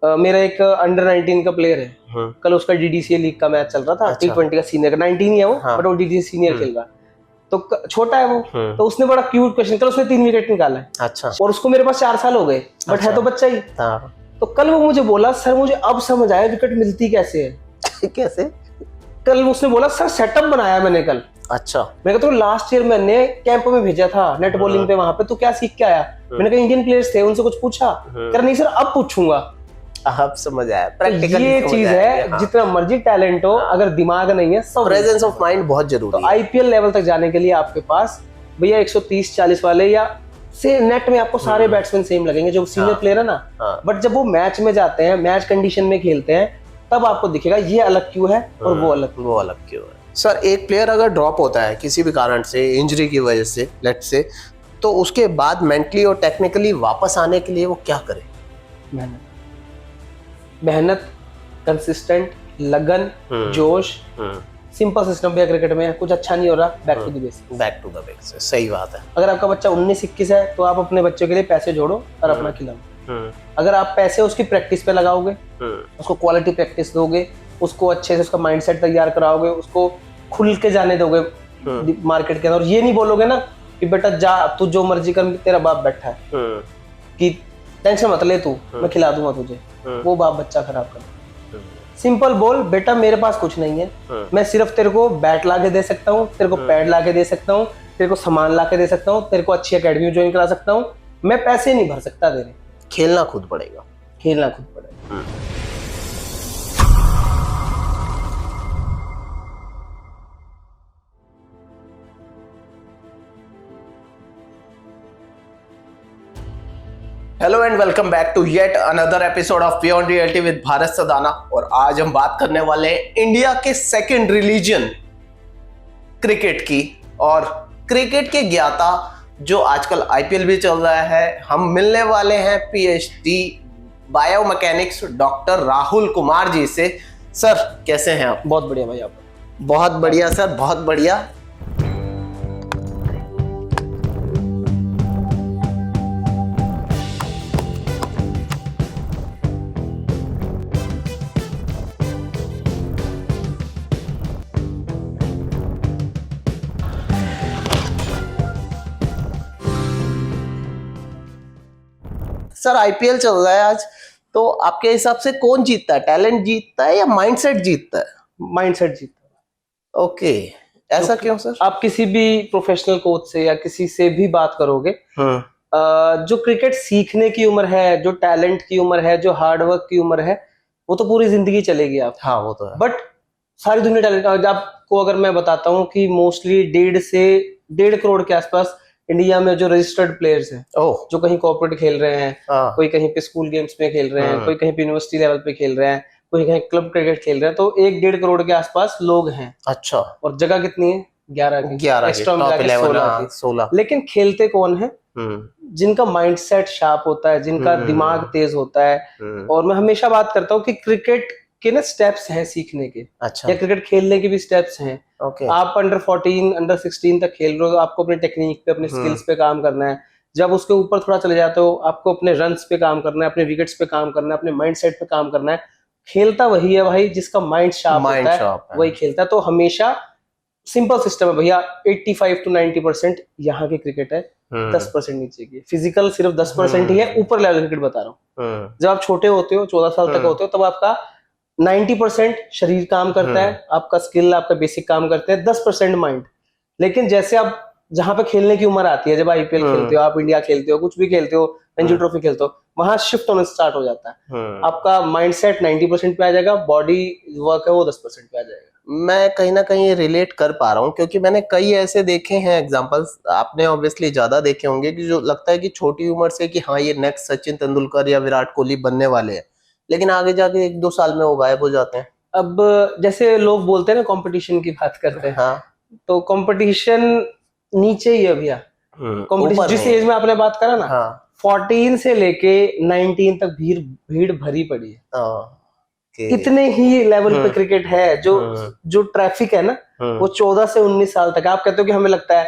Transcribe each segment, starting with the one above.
मेरा एक अंडर 19 का प्लेयर है। कल उसका डीडीसीए लीग का मैच चल रहा था। T20 का सीनियर का 19 ही है वो, बट वो डीडीसीए सीनियर खेल रहा। तो छोटा है वो, तो उसने बड़ा क्यूट क्वेश्चन, कल उसने 3 विकेट निकाला है। अच्छा। और उसको मेरे पास 4 साल हो गए, बट है तो बच्चा ही। तो कल वो मुझे बोला, सर मुझे अब समझ आया विकेट मिलती कैसे है। कैसे? कल उसने बोला, सर सेटअप बनाया मैंने कल। अच्छा। मैंने कहा तो लास्ट ईयर मैंने कैंप में भेजा था नेट बॉलिंग पे, वहां पे तो क्या सीख के आया? मैंने कहा इंडियन प्लेयर्स थे, उनसे कुछ पूछा? कर नहीं सर अब पूछूंगा। अब समझ आया, प्रैक्टिकली ये चीज है। जितना मर्जी टैलेंट हो, अगर दिमाग नहीं है, सब प्रेजेंस ऑफ माइंड बहुत जरूरी है। तो आईपीएल लेवल तक जाने के लिए आपके पास भैया 130-40 वाले या से नेट में आपको सारे बैट्समैन सेम लगेंगे जो सीनियर प्लेयर है ना। बट जब वो मैच में जाते हैं, मैच कंडीशन में खेलते हैं, तब आपको दिखेगा ये अलग क्यों है और वो अलग क्यों है। सर एक प्लेयर अगर ड्रॉप होता है किसी भी कारण से, इंजरी की वजह से लेट से, तो उसके बाद मेंटली और टेक्निकली वापस आने के लिए वो क्या करे? मेहनत, कंसिस्टेंट, लगन, जोश। सिंपल सिस्टम भी क्रिकेट में कुछ अच्छा नहीं हो रहा, back to the basics. Back to the basics, सही बात है। अगर आपका बच्चा 19-21 है तो आप अपने बच्चों के लिए पैसे जोड़ो और अपना खिलाओ। अगर आप पैसे उसकी प्रैक्टिस पे लगाओगे, उसको क्वालिटी प्रैक्टिस दोगे, उसको अच्छे से उसका माइंडसेट तैयार कराओगे, उसको खुल के जाने दोगे मार्केट के अंदर, और ये नहीं बोलोगे ना कि बेटा जा तू जो मर्जी कर, तेरा बाप बैठा है कि टेंशन मत ले तू, मैं खिला दूंगा तुझे, वो बाप बच्चा खराब कर। सिंपल बोल, बेटा मेरे पास कुछ नहीं है, मैं सिर्फ तेरे को बैट ला के दे सकता हूँ, तेरे को पैड ला के दे सकता हूँ, तेरे को सामान ला के दे सकता हूँ, तेरे को अच्छी एकेडमी ज्वाइन करा सकता हूँ, मैं पैसे नहीं भर सकता तेरे। खेलना खुद पड़ेगा। खेलना खुद पड़ेगा। Hello and welcome back to yet another episode of beyond reality with Bharat Sadana. और आज हम बात करने वाले हैं इंडिया के सेकंड रिलीजन क्रिकेट की, और क्रिकेट के ज्ञाता जो आजकल आईपीएल भी चल रहा है। हम मिलने वाले हैं PhD biomechanics doctor Rahul Kumar ji से। सर कैसे हैं आप? बहुत बढ़िया भाई। आप? बहुत बढ़िया सर, बहुत बढ़िया। सर आईपीएल चल रहा है आज, तो आपके हिसाब से कौन जीतता है? टैलेंट जीतता है या माइंडसेट जीतता है? माइंडसेट जीतता है। ओके, ऐसा क्यों सर? आप किसी भी प्रोफेशनल कोच से या किसी से भी बात करोगे, जो क्रिकेट सीखने की उम्र है, जो टैलेंट की उम्र है, जो हार्डवर्क की उम्र है, वो तो पूरी जिंदगी चलेगी आप। हाँ वो तो है। बट सारी दुनिया टैलेंट, आपको अगर मैं बताता हूँ कि मोस्टली 1.5 करोड़ के आसपास इंडिया में जो रजिस्टर्ड प्लेयर्स हैं, जो कहीं कॉर्पोरेट खेल रहे हैं, कोई कहीं पे स्कूल गेम्स में खेल रहे हैं, कोई कहीं पे यूनिवर्सिटी लेवल पे खेल रहे हैं, कोई कहीं क्लब क्रिकेट खेल रहे हैं, तो 1-1.5 करोड़ के आसपास लोग हैं। अच्छा। और जगह कितनी है? 11 एक्स्ट्रा मिला के 16। लेकिन खेलते कौन है? जिनका माइंडसेट शार्प होता है, जिनका दिमाग तेज होता है। और मैं हमेशा बात करता हूँ कि क्रिकेट के ना स्टेप्स हैं सीखने के। अच्छा। या क्रिकेट खेलने के भी स्टेप्स हैं। आप अंडर 14, अंडर 16 तक खेल रहे हो तो आपको अपनी टेक्निक पे, अपने स्किल्स पे काम करना है। जब उसके ऊपर थोड़ा चले जाते हो, आपको अपने रन्स पे काम करना है, अपने विकेट्स पे काम करना है, अपने माइंडसेट पे काम करना है। खेलता वही है भाई जिसका माइंड शार्प होता है, वही खेलता है। तो हमेशा सिंपल सिस्टम है भैया, 85 to 90% यहाँ की क्रिकेट है, 10% नीचे की। फिजिकल सिर्फ 10% ही है, ऊपर लेवल क्रिकेट बता रहा हूँ। जब आप छोटे होते हो, 14 साल तक होते हो, तब आपका 90% शरीर काम करता है, आपका स्किल, आपका बेसिक काम करते हैं, 10% माइंड। लेकिन जैसे आप जहां पे खेलने की उम्र आती है, जब आईपीएल खेलते हो, आप इंडिया खेलते हो, कुछ भी खेलते हो, रणजी ट्रॉफी खेलते हो, वहां शिफ्ट होना स्टार्ट हो जाता है। आपका माइंडसेट 90% पे आ जाएगा, बॉडी वर्क है वो 10% पे आ जाएगा। मैं कहीं ना कहीं रिलेट कर पा रहा हूँ, क्योंकि मैंने कई ऐसे देखे हैं एग्जांपल्स, आपने ऑब्वियसली ज्यादा देखे होंगे, कि जो लगता है कि छोटी उम्र से कि हाँ ये नेक्स्ट सचिन तेंदुलकर या विराट कोहली बनने वाले हैं, लेकिन आगे जाके 1-2 साल में वो गायब हो जाते हैं। अब जैसे लोग बोलते हैं ना, कंपटीशन की बात करते हैं। हाँ। तो कंपटीशन नीचे ही है भैया। कंपटीशन जिस एज में आपने बात करा ना, 14 से लेके 19 तक भीड़ भरी पड़ी है। इतने ही लेवल पे क्रिकेट है। जो ट्रैफिक है ना, वो 14 से 19 साल तक। आप कहते हो कि हमें लगता है,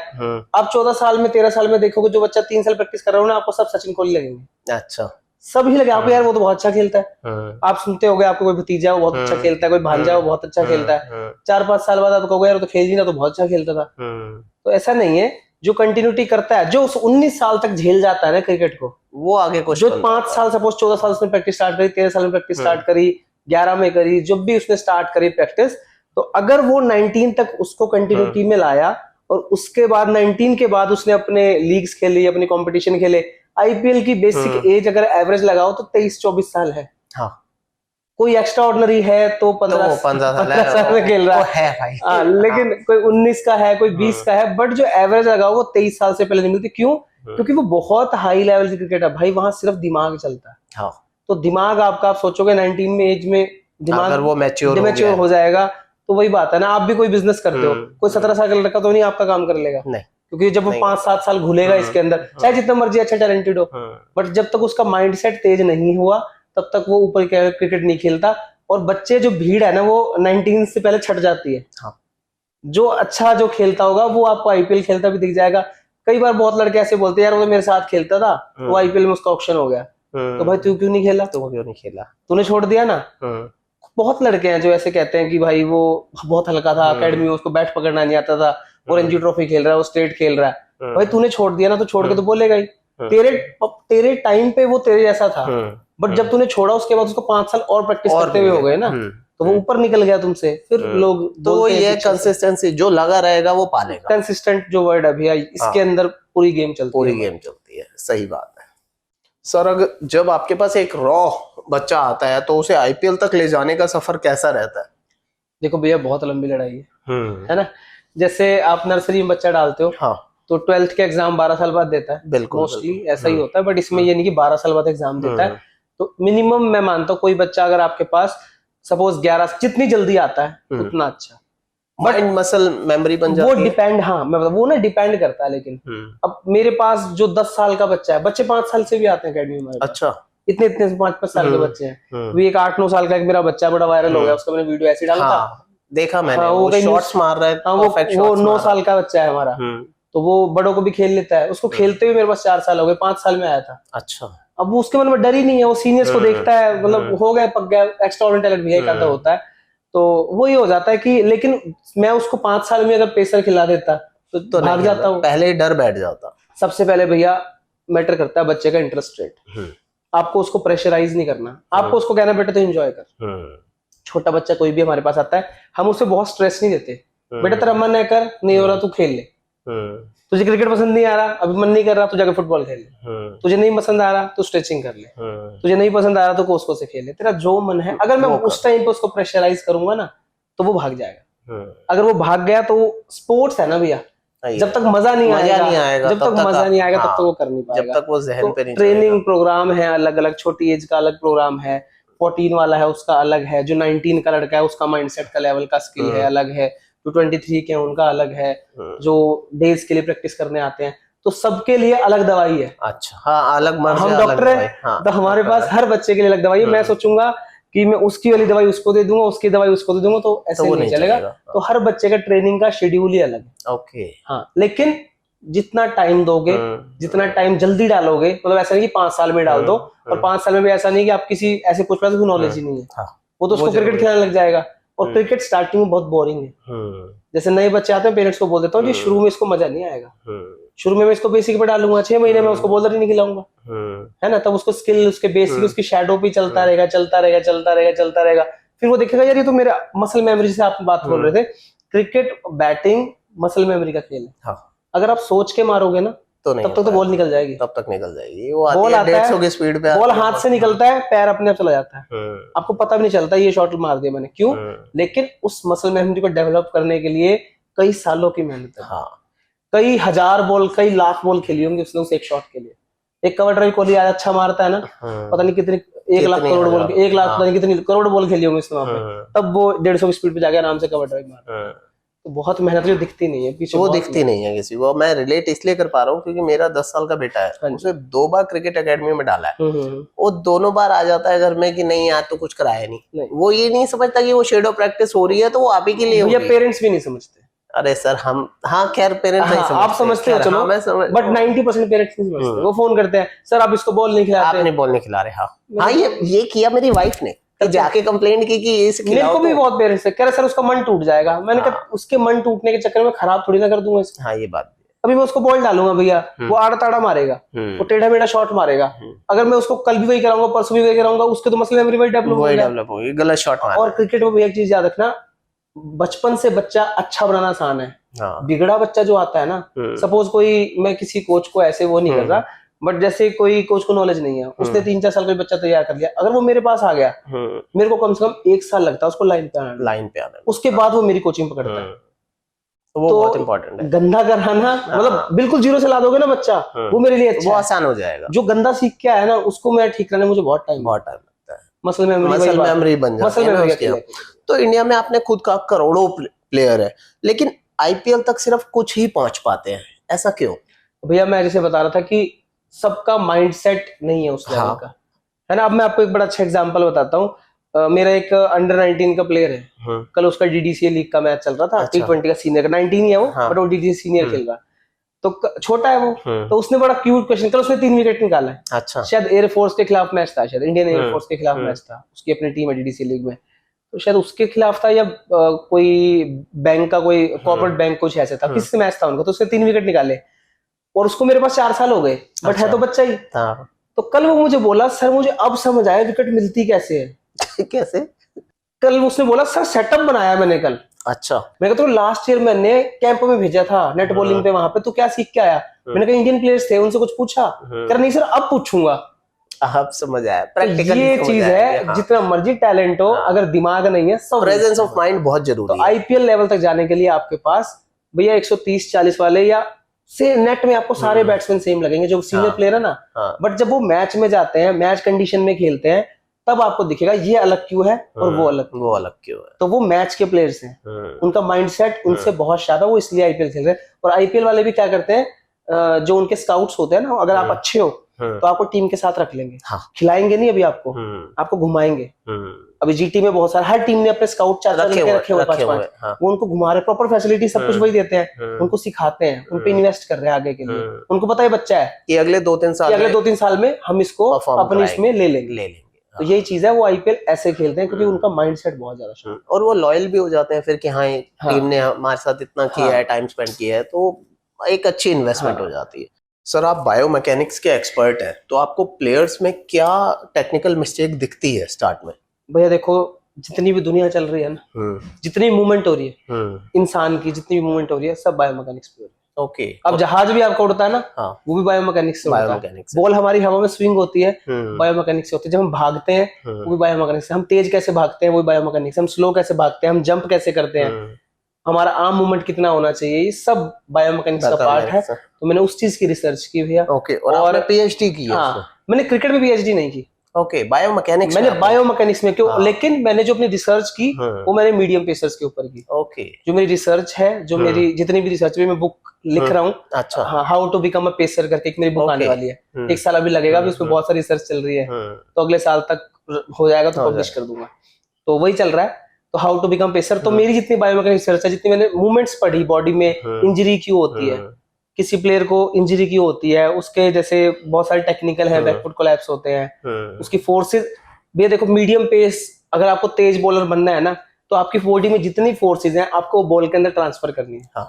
आप 14 साल में, 13 साल में देखोगे जो बच्चा 3 साल प्रैक्टिस कर रहा हो ना, आपको सब सचिन कोहली लगेंगे। अच्छा। सभी लगे आपको यार वो तो बहुत अच्छा खेलता है। आप सुनते होगे आपको कोई भतीजा है वो बहुत अच्छा खेलता है, कोई भांजा है वो बहुत अच्छा खेलता है, 4-5 साल बाद आप कहोगे यार वो तो खेल ही ना, तो बहुत अच्छा खेलता था। तो ऐसा नहीं है, जो कंटिन्यूटी करता है, जो उस 19 साल तक झेल जाता है ना क्रिकेट को, वो आगे कुछ जो 5 साल सपोज 14 साल उसने प्रैक्टिस स्टार्ट करी, 13 साल में प्रैक्टिस स्टार्ट करी, 11 में करी, जब भी उसने स्टार्ट करी प्रैक्टिस, तो अगर वो 19 तक उसको कंटिन्यूटी में लाया और उसके बाद 19 के बाद उसने अपने लीग्स खेली, अपने कंपटीशन खेले, आईपीएल की बेसिक एज अगर एवरेज लगाओ तो 23-24 साल है। हाँ, कोई एक्स्ट्रा ऑर्डिनरी है तो 15 साल में खेल रहा है भाई। लेकिन कोई 19 का है, कोई 20 का है, बट जो एवरेज लगाओ वो 23 साल से पहले नहीं मिलती। क्यों? क्योंकि वो बहुत हाई लेवल की क्रिकेट है भाई, वहां सिर्फ दिमाग चलता है। हाँ। तो दिमाग आपका, आप सोचोगे 19 में एज में दिमाग अगर वो मैच्योर हो जाएगा, तो वही बात है ना, आप भी कोई बिजनेस करते हो, कोई 17 साल का लड़का तो नहीं आपका काम कर लेगा, नहीं, क्योंकि जब वो 5-7 साल घुलेगा इसके अंदर, चाहे जितना मर्जी अच्छा टैलेंटेड हो, बट जब तक उसका माइंडसेट तेज नहीं हुआ तब तक वो ऊपर क्रिकेट नहीं खेलता। और बच्चे जो भीड़ है ना वो 19 से पहले छट जाती है। हाँ। जो अच्छा जो खेलता होगा वो आपको आईपीएल खेलता भी दिख जाएगा। कई बार बहुत लड़के ऐसे बोलते हैं यार वो तो मेरे साथ खेलता था, वो आईपीएल में उसका ऑप्शन हो गया, तो भाई तू क्यों नहीं खेला, तूने छोड़ दिया ना। बहुत लड़के हैं जो ऐसे कहते हैं कि भाई वो बहुत हल्का था, एकेडमी में उसको बैट पकड़ना नहीं आता था, वो रणजी ट्रॉफी खेल रहा है, वो स्टेट खेल रहा है, भाई तूने छोड़ दिया ना, तो छोड़ के तो बोलेगा ही, तेरे टाइम पे वो तेरे जैसा था, बट जब तूने छोड़ा उसके बाद उसको 5 साल और प्रैक्टिस करते हुए हो गए ना, तो वो ऊपर निकल गया तुमसे, फिर लोग तो ये कंसिस्टेंसी जो लगा रहेगा वो पालेगा। कंसिस्टेंट जो वर्ड है भैया, इसके अंदर पूरी गेम चलती है। सही बात है सर। अगर जब आपके पास एक रॉ बच्चा आता है तो उसे आईपीएल तक ले जाने का सफर कैसा रहता है? देखो भैया बहुत लंबी लड़ाई है ना। जैसे आप नर्सरी में बच्चा डालते हो, हाँ, तो 12th के एग्जाम 12 साल बाद देता है, बिल्कुल मोस्टली ऐसा ही होता है, बट इसमें ये नहीं कि 12 साल बाद एग्जाम देता है। तो मिनिमम मैं मानता हूँ कोई बच्चा अगर आपके पास सपोज 11, जितनी जल्दी आता है उतना अच्छा, बट मसल मेमोरी बन जाती है, वो डिपेंड, हाँ मैं वो ना डिपेंड करता है। लेकिन अब मेरे पास जो 10 साल का बच्चा है, बच्चे 5 साल से भी आते हैं अकेडमी में, अच्छा, इतने 5-5 साल के बच्चे हैं। भी एक 8-9 साल का एक मेरा बच्चा बड़ा वायरल हो गया, उसका मैंने वीडियो ऐसे डाला था, देखा मैंने, हाँ, वो शॉट्स मार रहा है, वो 9 साल का बच्चा है हमारा, तो वो बड़ों को भी खेल लेता है। उसको खेलते हुए मेरे पास 4 साल हो गए, 5 साल में आया था। अच्छा, अब वो उसके मन में डर ही नहीं है, वो सीनियर्स को देखता है, मतलब हो गया पक गया, एक्स्ट्राऑर्डिनरी टैलेंट भी है होता है, तो वो ये हो जाता है कि, लेकिन मैं उसको 5 साल में अगर पेसर खिला देता तो भाग जाता हूँ, पहले ही डर बैठ जाता। सबसे पहले भैया मैटर करता है बच्चे का इंटरेस्ट रेट। आपको उसको प्रेशराइज नहीं करना, आपको उसको कहना बेटा तो एंजॉय कर। छोटा बच्चा कोई भी हमारे पास आता है, हम उसे बहुत स्ट्रेस नहीं देते, बेटा तेरा मन है कर, नहीं हो रहा तू खेल ले, तुझे क्रिकेट पसंद नहीं आ रहा, अभी मन नहीं कर रहा, तू जाकर फुटबॉल खेल ले, तुझे नहीं पसंद आ रहा तो स्ट्रेचिंग कर ले, तुझे नहीं पसंद आ रहा तो कोसको से खेल ले, तेरा जो मन है। अगर मैं उस टाइम पे उसको प्रेशराइज करूंगा ना तो वो भाग जाएगा। अगर वो भाग गया तो स्पोर्ट्स है ना भैया, जब तक मजा नहीं आएगा, जब तक मजा नहीं आएगा तब तक वो कर नहीं पाएगा, जब तक वो जहन पे नहीं। ट्रेनिंग प्रोग्राम है अलग अलग, छोटी एज का अलग प्रोग्राम है, 14 वाला है उसका अलग है, जो 19 का लड़का है उसका माइंडसेट का लेवल का स्किल है अलग है, जो 23 के उनका अलग है, जो डेज के लिए प्रैक्टिस करने आते हैं, तो सबके लिए अलग दवाई है। अच्छा, हाँ, अलग मर्ज, हम डॉक्टर हैं, तो हमारे पास हर बच्चे के लिए अलग दवाई है। मैं सोचूंगा कि मैं उसकी वाली दवाई उसको दे दूंगा, उसकी दवाई उसको दे दूंगा, तो ऐसे नहीं चलेगा। तो हर बच्चे का ट्रेनिंग का शेड्यूल ही अलग है। ओके, हाँ, लेकिन जितना टाइम दोगे, जितना टाइम जल्दी डालोगे, मतलब ऐसा नहीं कि 5 साल में डाल दो, और 5 साल में भी ऐसा नहीं कि आप किसी ऐसे कुछ नॉलेज ही नहीं है, वो तो उसको क्रिकेट खेलने लग जाएगा। और क्रिकेट स्टार्टिंग में बहुत बोरिंग है, जैसे नए बच्चे आते हैं पेरेंट्स को बोल देता हूँ कि शुरू में इसको मजा नहीं आएगा, शुरू में मैं इसको बेसिक पे डालूंगा, 6 महीने में उसको बॉलर ही नहीं खिलाऊंगा, है ना, तब उसको स्किल, उसके बेसिक, उसकी शैडो पे चलता रहेगा, फिर वो देखेगा यार ये तो मेरा मसल मेमोरी से आप बात बोल रहे थे, क्रिकेट बैटिंग मसल मेमोरी का खेल है। अगर आप सोच के मारोगे ना तो तब तक तो बॉल निकल जाएगी, वो बॉल आता है 150 की स्पीड पे, बॉल हाथ से निकलता है, पैर अपने आप चला जाता है, आपको पता भी नहीं चलता ये शॉट मार दिया मैंने, क्यों? लेकिन उस मसल मेमोरी को डेवलप करने के लिए कई सालों की मेहनत है। कई हजार बॉल, कई लाख बॉल खेली होंगी उसने उस एक शॉट के लिए। एक कवर ड्राइव कोहली आज अच्छा मारता है ना, पता नहीं कितनी 1 लाख करोड़ बॉल, 1 लाख पता नहीं कितनी करोड़ बॉल खेली होंगी उसने वहां पे, तब वो 150 की स्पीड पे जाके आराम से कवर ड्राइव मार। तो बहुत मेहनत जो दिखती नहीं है पीछे, वो दिखती नहीं है किसी को। मैं रिलेट इसलिए कर पा रहा हूँ क्योंकि मेरा 10 साल का बेटा है, उसे 2 बार क्रिकेट एकेडमी में डाला है, वो दोनों बार आ जाता है घर में कि नहीं यार तो कुछ कराया नहीं। वो ये नहीं समझता कि वो शेडो प्रैक्टिस हो रही है तो वो आप ही के लिए, पेरेंट्स भी नहीं समझते। अरे सर हम, हाँ खैर पेरेंट्स नहीं समझते, आप समझते हो खैर, चलो, हाँ, मैं समझ, बट 90% पेरेंट्स नहीं समझते। वो फोन करते हैं, सर आप इसको बॉल नहीं आप खिलाते। नहीं बोलने खिला रहे। हाँ ये किया मेरी वाइफ ने, कि अच्छा। जाके कंप्लेंट की कि इसे मेरे खिलाओ को भी तो। बहुत पेरेंट्स है, कह रहे सर उसका मन टूट जाएगा। मैंने कहा हाँ। उसके मन टूटने के चक्कर में खराब थोड़ी ना कर दूंगा इसको। हाँ ये बात भी अभी मैं उसको बॉल डालूंगा भैया, वो आड़ा ताड़ा मारेगा, है। वो टेढ़ा मेढ़ा शॉट मारेगा। अगर मैं उसको कल भी वही कराऊंगा, परसों भी वही कराऊंगा, उसके तो मसल मेमोरी वही डेवलप वही होगा। डेवलप होगी, गलत शॉट और मारना है। क्रिकेट में भैया एक चीज याद रखना, बचपन से बच्चा अच्छा बनाना आसान है। हाँ। बिगड़ा बच्चा जो आता है ना, सपोज कोई, मैं किसी कोच को ऐसे वो नहीं कर रहा, बट जैसे कोई कोच को नॉलेज नहीं है, उसने 3-4 साल कोई बच्चा तैयार कर लिया, अगर वो मेरे पास आ गया, मेरे को कम से कम 1 साल लगता है उसको लाइन पे आना, उसके बाद वो मेरी कोचिंग पकड़ता है। तो वो तो बहुत इंपॉर्टेंट है। गंदा कराना, मतलब बिल्कुल जीरो से ला दोगे ना बच्चा, वो मेरे लिए अच्छा वो है। आसान हो जाएगा। जो गंदा सीख के आया ना, उसको मैं ठीक करने में मुझे बहुत टाइम लगता है। मसल मेमोरी बन जाती है ना उसकी। तो इंडिया में आपने खुद कहा करोड़ों प्लेयर है, लेकिन आईपीएल तक सिर्फ कुछ ही पहुंच पाते हैं, ऐसा क्यों? भैया मैं जैसे बता रहा था कि सबका माइंडसेट नहीं है उस लेवल का, है ना। अब मैं आपको एक बड़ा अच्छा एग्जांपल बताता हूँ। मेरा एक अंडर 19 का प्लेयर है, कल उसका डीडीसीए लीग का मैच चल रहा था, T20 का सीनियर का, 19 ही है वो, बट वो डीडीसीए सीनियर खेल रहा, तो छोटा है वो। तो उसने बड़ा क्यूट क्वेश्चन, कल उसने 3 विकेट निकाला है। अच्छा। शायद एयरफोर्स के खिलाफ मैच था, शायद इंडियन एयरफोर्स के खिलाफ मैच था, उसकी अपनी टीम है डीडीसी लीग में, तो शायद उसके खिलाफ था, या कोई बैंक का, कोई कॉर्पोरेट बैंक कुछ ऐसे था, किससे मैच था उनका, तो उसने 3 विकेट निकाले, और उसको मेरे पास 4 साल हो गए, बट है तो बच्चा ही। तो कल वो मुझे बोला, सर मुझे अब समझ आया विकेट मिलती कैसे है। कैसे? कल उसने बोला, सर सेटअप बनाया मैंने कल। अच्छा। मैंने कहा तो लास्ट ईयर मैंने कैंप में भेजा था नेट बॉलिंग पे, वहां पे तो क्या सीख के आया? मैंने कहा इंडियन प्लेयर्स थे, उनसे कुछ पूछा? कह रहा नहीं सर अब पूछूंगा। अब समझ आया, तो ये चीज है, हाँ। जितना मर्जी टैलेंट हो, अगर दिमाग नहीं है, सब प्रेजेंस ऑफ माइंड बहुत जरूरी है। आईपीएल लेवल तक जाने के लिए आपके पास भैया 130-40 वाले, या से नेट में आपको सारे बैट्समैन सेम लगेंगे जो सीनियर प्लेयर है ना, बट जब वो मैच में जाते हैं, मैच कंडीशन में खेलते हैं, तब आपको दिखेगा ये अलग क्यों है और वो अलग क्यों है। तो वो मैच के प्लेयर्स हैं, उनका माइंडसेट उनसे बहुत ज्यादा, वो इसलिए आईपीएल खेल रहे हैं। और आईपीएल वाले भी क्या करते हैं, जो उनके स्काउट्स होते हैं ना, अगर आप अच्छे हो तो आपको टीम के साथ रख लेंगे, खिलाएंगे नहीं अभी आपको घुमाएंगे। अभी जीटी में बहुत सारे, हर टीम ने अपने स्काउट 4 रखे हुए 5-5, वो उनको घुमा रहे, प्रॉपर फैसिलिटी सब कुछ वही देते हैं, उनको सिखाते हैं, उन पे इन्वेस्ट कर रहे हैं आगे के लिए। उनको पता है बच्चा है कि अगले 2-3 साल में हम इसको अपने इसमें ले लेंगे। तो यही चीज है, वो आईपीएल ऐसे खेलते हैं क्योंकि उनका माइंडसेट बहुत ज्यादा शानदार, और वो लॉयल भी हो जाते हैं फिर कि हाँ टीम ने हमारे साथ इतना किया है, टाइम स्पेंड किया है, तो एक अच्छी इन्वेस्टमेंट हो जाती है। सर आप बायोमैकेनिक्स के एक्सपर्ट हैं, तो आपको प्लेयर्स में क्या टेक्निकल मिस्टेक दिखती है स्टार्ट में? भैया देखो, जितनी भी दुनिया चल रही है ना, जितनी मूवमेंट हो रही है इंसान की, जितनी भी मूवमेंट हो रही है, सब बायोमैकेनिक्स पे हो रही है। ओके। अब जहाज भी आपका उड़ता है ना, वो भी बायोमैकेनिक्स से होता है। बॉल हमारी हवा में स्विंग होती है, बायोमैकेनिक्स से होती है। जब हम भागते हैं, वो भी बायोमैकेनिक्स से। हम तेज कैसे भागते हैं, वो भी बायोमैकेनिक्स। हम स्लो कैसे भागते हैं, हम जंप कैसे करते हैं, हमारा आर्म मूवमेंट कितना होना चाहिए, ये सब बायोमैकेनिक्स का पार्ट है। तो मैंने उस चीज की रिसर्च की भैया। ओके। और आपने पीएचडी की है? हाँ, मैंने क्रिकेट में पीएचडी नहीं की। ओके, बायोमैकेनिक्स मैंने बायोमैकेनिक्स में क्यों, लेकिन मैंने जो अपनी रिसर्च की वो मैंने मीडियम पेसर्स के ऊपर की। ओके। जो मेरी रिसर्च है, जो मेरी जितनी भी रिसर्च में मैं बुक लिख रहा हूँ, अच्छा, हाँ, how to become a pacer करके एक मेरी बुक आने वाली है। 1 साल अभी लगेगा, अभी उसमें बहुत सारी रिसर्च चल रही है, तो अगले साल तक हो जाएगा तो पब्लिश कर दूंगा। तो वही चल रहा है, तो हाउ टू बिकम पेसर। तो मेरी जितनी बायोमैकेनिक्स रिसर्च है, जितनी मैंने मूवमेंट्स पढ़ी, बॉडी में इंजरी क्यों होती है, किसी प्लेयर को इंजरी क्यों होती है, उसके जैसे बहुत सारे टेक्निकल है, बैकफुट कोलैप्स होते हैं, उसकी फोर्सेस भी देखो। मीडियम पेस, अगर आपको तेज बॉलर बनना है ना, तो आपकी बॉडी में जितनी फोर्सेस हैं आपको बॉल के अंदर ट्रांसफर करनी है। हाँ,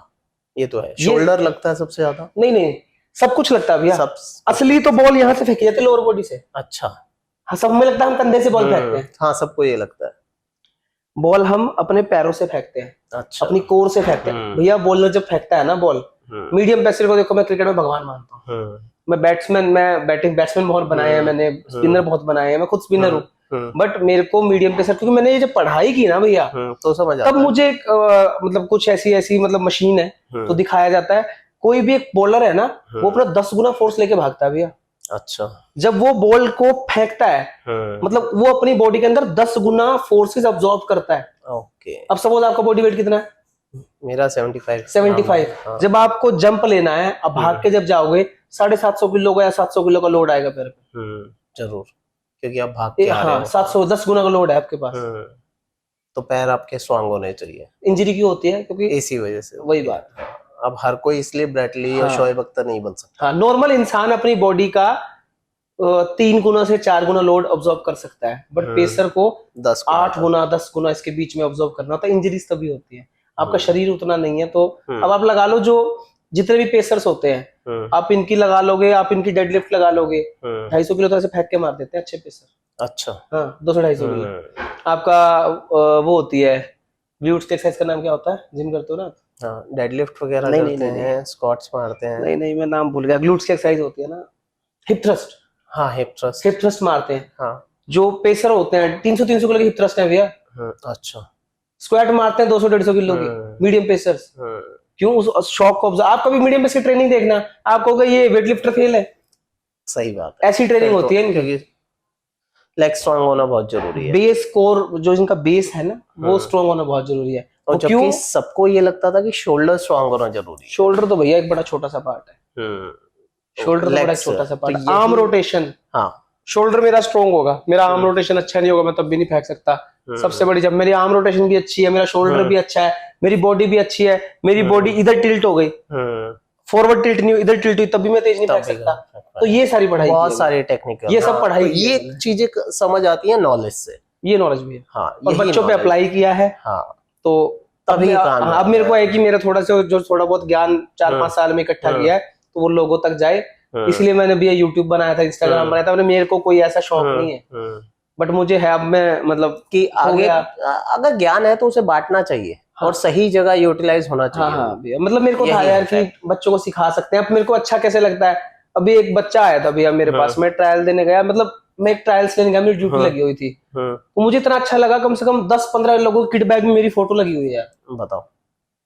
ये तो है। शोल्डर लगता है सबसे ज्यादा? नहीं, सब कुछ लगता है भैया। असली तो बॉल यहाँ से फेंकी जाती है, लोअर बॉडी से। अच्छा। हाँ, सब में लगता है हम कंधे से बॉल फेंकते हैं। हाँ, सबको ये लगता है। बॉल हम अपने पैरों से फेंकते हैं। अच्छा। अपनी कोर से फेंकते हैं भैया। बॉलर जब फेंकता है ना बॉल, मीडियम पेसर को देखो, मैं क्रिकेट में भगवान मानता हूँ। मैं बैट्समैन बहुत बनाए हैं मैंने, स्पिनर बहुत बनाए हैं, मैं खुद स्पिनर हूँ, बट मेरे को मीडियम पेसर, क्योंकि मैंने ये जब पढ़ाई की ना भैया, तो समझ आता तब मुझे मतलब कुछ ऐसी मतलब मशीन है, तो दिखाया जाता है कोई भी एक बॉलर है ना, वो अपना 10 गुना फोर्स लेके भागता है भैया। अच्छा। जब वो बॉल को फेंकता है, मतलब वो अपनी बॉडी के अंदर 10 गुना फोर्सेस अब्सॉर्ब करता है। ओके। अब सपोज आपका बॉडी वेट कितना है? मेरा 75। हाँ। जब आपको जंप लेना है, अब भाग के जब जाओगे, 750 किलो का या 700 किलो का लोड आएगा पैर पे। जरूर, क्योंकि आप भाग के आ रहे हो। 710 गुना का लोड है आपके पास। तो पैर आपके स्ट्रांग होने चाहिए इंजरी क्यों होती है? क्योंकि इसी वजह से। वही बात। अब हर कोई इसलिए ब्रेटली और हाँ। शोएब अख्तर नहीं बन सकता। हाँ, नॉर्मल इंसान अपनी बॉडी का 3 गुना से 4 गुना लोड ऑब्जर्व कर सकता है, बट पेसर को 10 8 गुना 10 गुना इसके बीच में ऑब्जर्व करना होता है। इंजरीज तभी होती है, आपका शरीर उतना नहीं है। तो अब आप लगा लो, जो जितने भी पेसर्स होते हैं, आप इनकी लगा लोगे, आप इनकी डेडलिफ्ट लगा लोगे, 250 किलो तो ऐसे फेंक के मार देते हैं अच्छे पेसर। अच्छा। हाँ, 200-250 किलो। आपका वो होती है ग्लूट्स की एक्सरसाइज का नाम क्या होता है, जिम करते हो ना आप? हाँ, डेडलिफ्ट वगैरह नहीं, करते हैं, स्क्वाट्स मारते हैं। नहीं, मैं नाम भूल गया। ग्लूट्स की एक्सरसाइज होती है ना, हिप थ्रस्ट। हाँ, हिप थ्रस्ट। हिप थ्रस्ट मारते हैं। हाँ। जो पेसर होते हैं 300-300 किलो के हिप थ्रस्ट है भैया। अच्छा। स्क्वाट मारते हैं 200-150 किलो की मीडियम पेसर्स। क्यों? उस शॉक को ऑब्जर्व। आप कभी मीडियम पेस की ट्रेनिंग देखना, आप कहोगे ये वेट लिफ्टर फेल है। सही बात है, ऐसी ट्रेनिंग होती है इनकी। क्योंकि लेग स्ट्रांग होना बहुत जरूरी है। बेस कोर जो इनका बेस है ना, वो स्ट्रांग होना बहुत जरूरी है। और जबकि सबको ये लगता था कि शोल्डर स्ट्रांग होना जरूरी है। शोल्डर तो भैया एक बड़ा छोटा सा पार्ट है। शोल्डर तो बड़ा छोटा सा पार्ट है। Arm rotation. हाँ, शोल्डर मेरा स्ट्रांग होगा, मेरा आर्म रोटेशन अच्छा नहीं होगा, मैं तब भी नहीं फेंक सकता। सबसे बड़ी, जब मेरी आर्म रोटेशन भी अच्छी है, मेरा शोल्डर भी अच्छा है, मेरी बॉडी भी अच्छी है, मेरी बॉडी इधर टिल्ट हो गई, फॉरवर्ड टिल्ट नहीं हुई, इधर टिल्ट हुई, तब भी मैं तेज नहीं फेंक सकता। तो ये सारी पढ़ाई, बहुत सारे टेक्निकल, ये सब पढ़ाई, ये चीजें समझ आती है नॉलेज से। ये नॉलेज भी है। हाँ, और बच्चों पे अप्लाई किया है। हाँ, तो तभी अब मेरे को है कि मेरा थोड़ा सा जो थोड़ा बहुत ज्ञान 4-5 साल में इकट्ठा किया है, तो वो लोगों तक जाए। इसलिए मैंने भी यूट्यूब बनाया था, इंस्टाग्राम बनाया था। मेरे को कोई ऐसा शौक नहीं है, बट मुझे है। अब मैं मतलब कि आगे अगर ज्ञान है तो उसे बांटना चाहिए। हाँ, और सही जगह यूटिलाइज होना चाहिए। हाँ, मतलब मेरे को था यार कि बच्चों को सिखा सकते हैं। अब मेरे को अच्छा कैसे लगता है, अभी एक बच्चा आया था भैया मेरे पास, मैं ट्रायल देने गया, मतलब मैं एक ट्रायल्स लेने गया, मेरी ड्यूटी लगी हुई थी, तो मुझे इतना अच्छा लगा, कम से कम 10-15 लोगों की किट बैग में मेरी फोटो लगी हुई है यार। बताओ,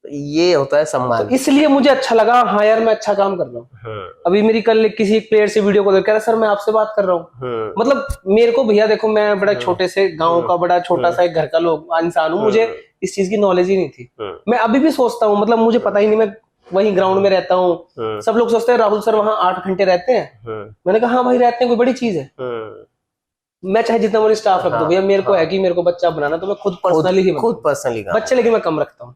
ये होता है सम्मान। तो इसलिए मुझे अच्छा लगा, हाँ यार मैं अच्छा काम कर रहा हूँ। अभी मेरी कल किसी प्लेयर से वीडियो कॉल कह रहा, सर मैं आपसे बात कर रहा हूँ। मतलब मेरे को भैया देखो, मैं बड़ा छोटे से गांव का बड़ा छोटा सा एक घर का लोग इंसान हूँ, मुझे इस चीज की नॉलेज ही नहीं थी। मैं अभी भी सोचता हूँ, मतलब मुझे पता ही नहीं, मैं वही ग्राउंड में रहता हूँ। सब लोग सोचते हैं राहुल सर वहां 8 घंटे रहते हैं। मैंने कहा हाँ भाई रहते हैं, कोई बड़ी चीज है। मैं चाहे जितना मेरी स्टाफ रख दूं भैया, मेरे को है कि मेरे को बच्चा बनाना, तो मैं खुद पर्सनली बच्चे लेकिन मैं कम रखता हूँ।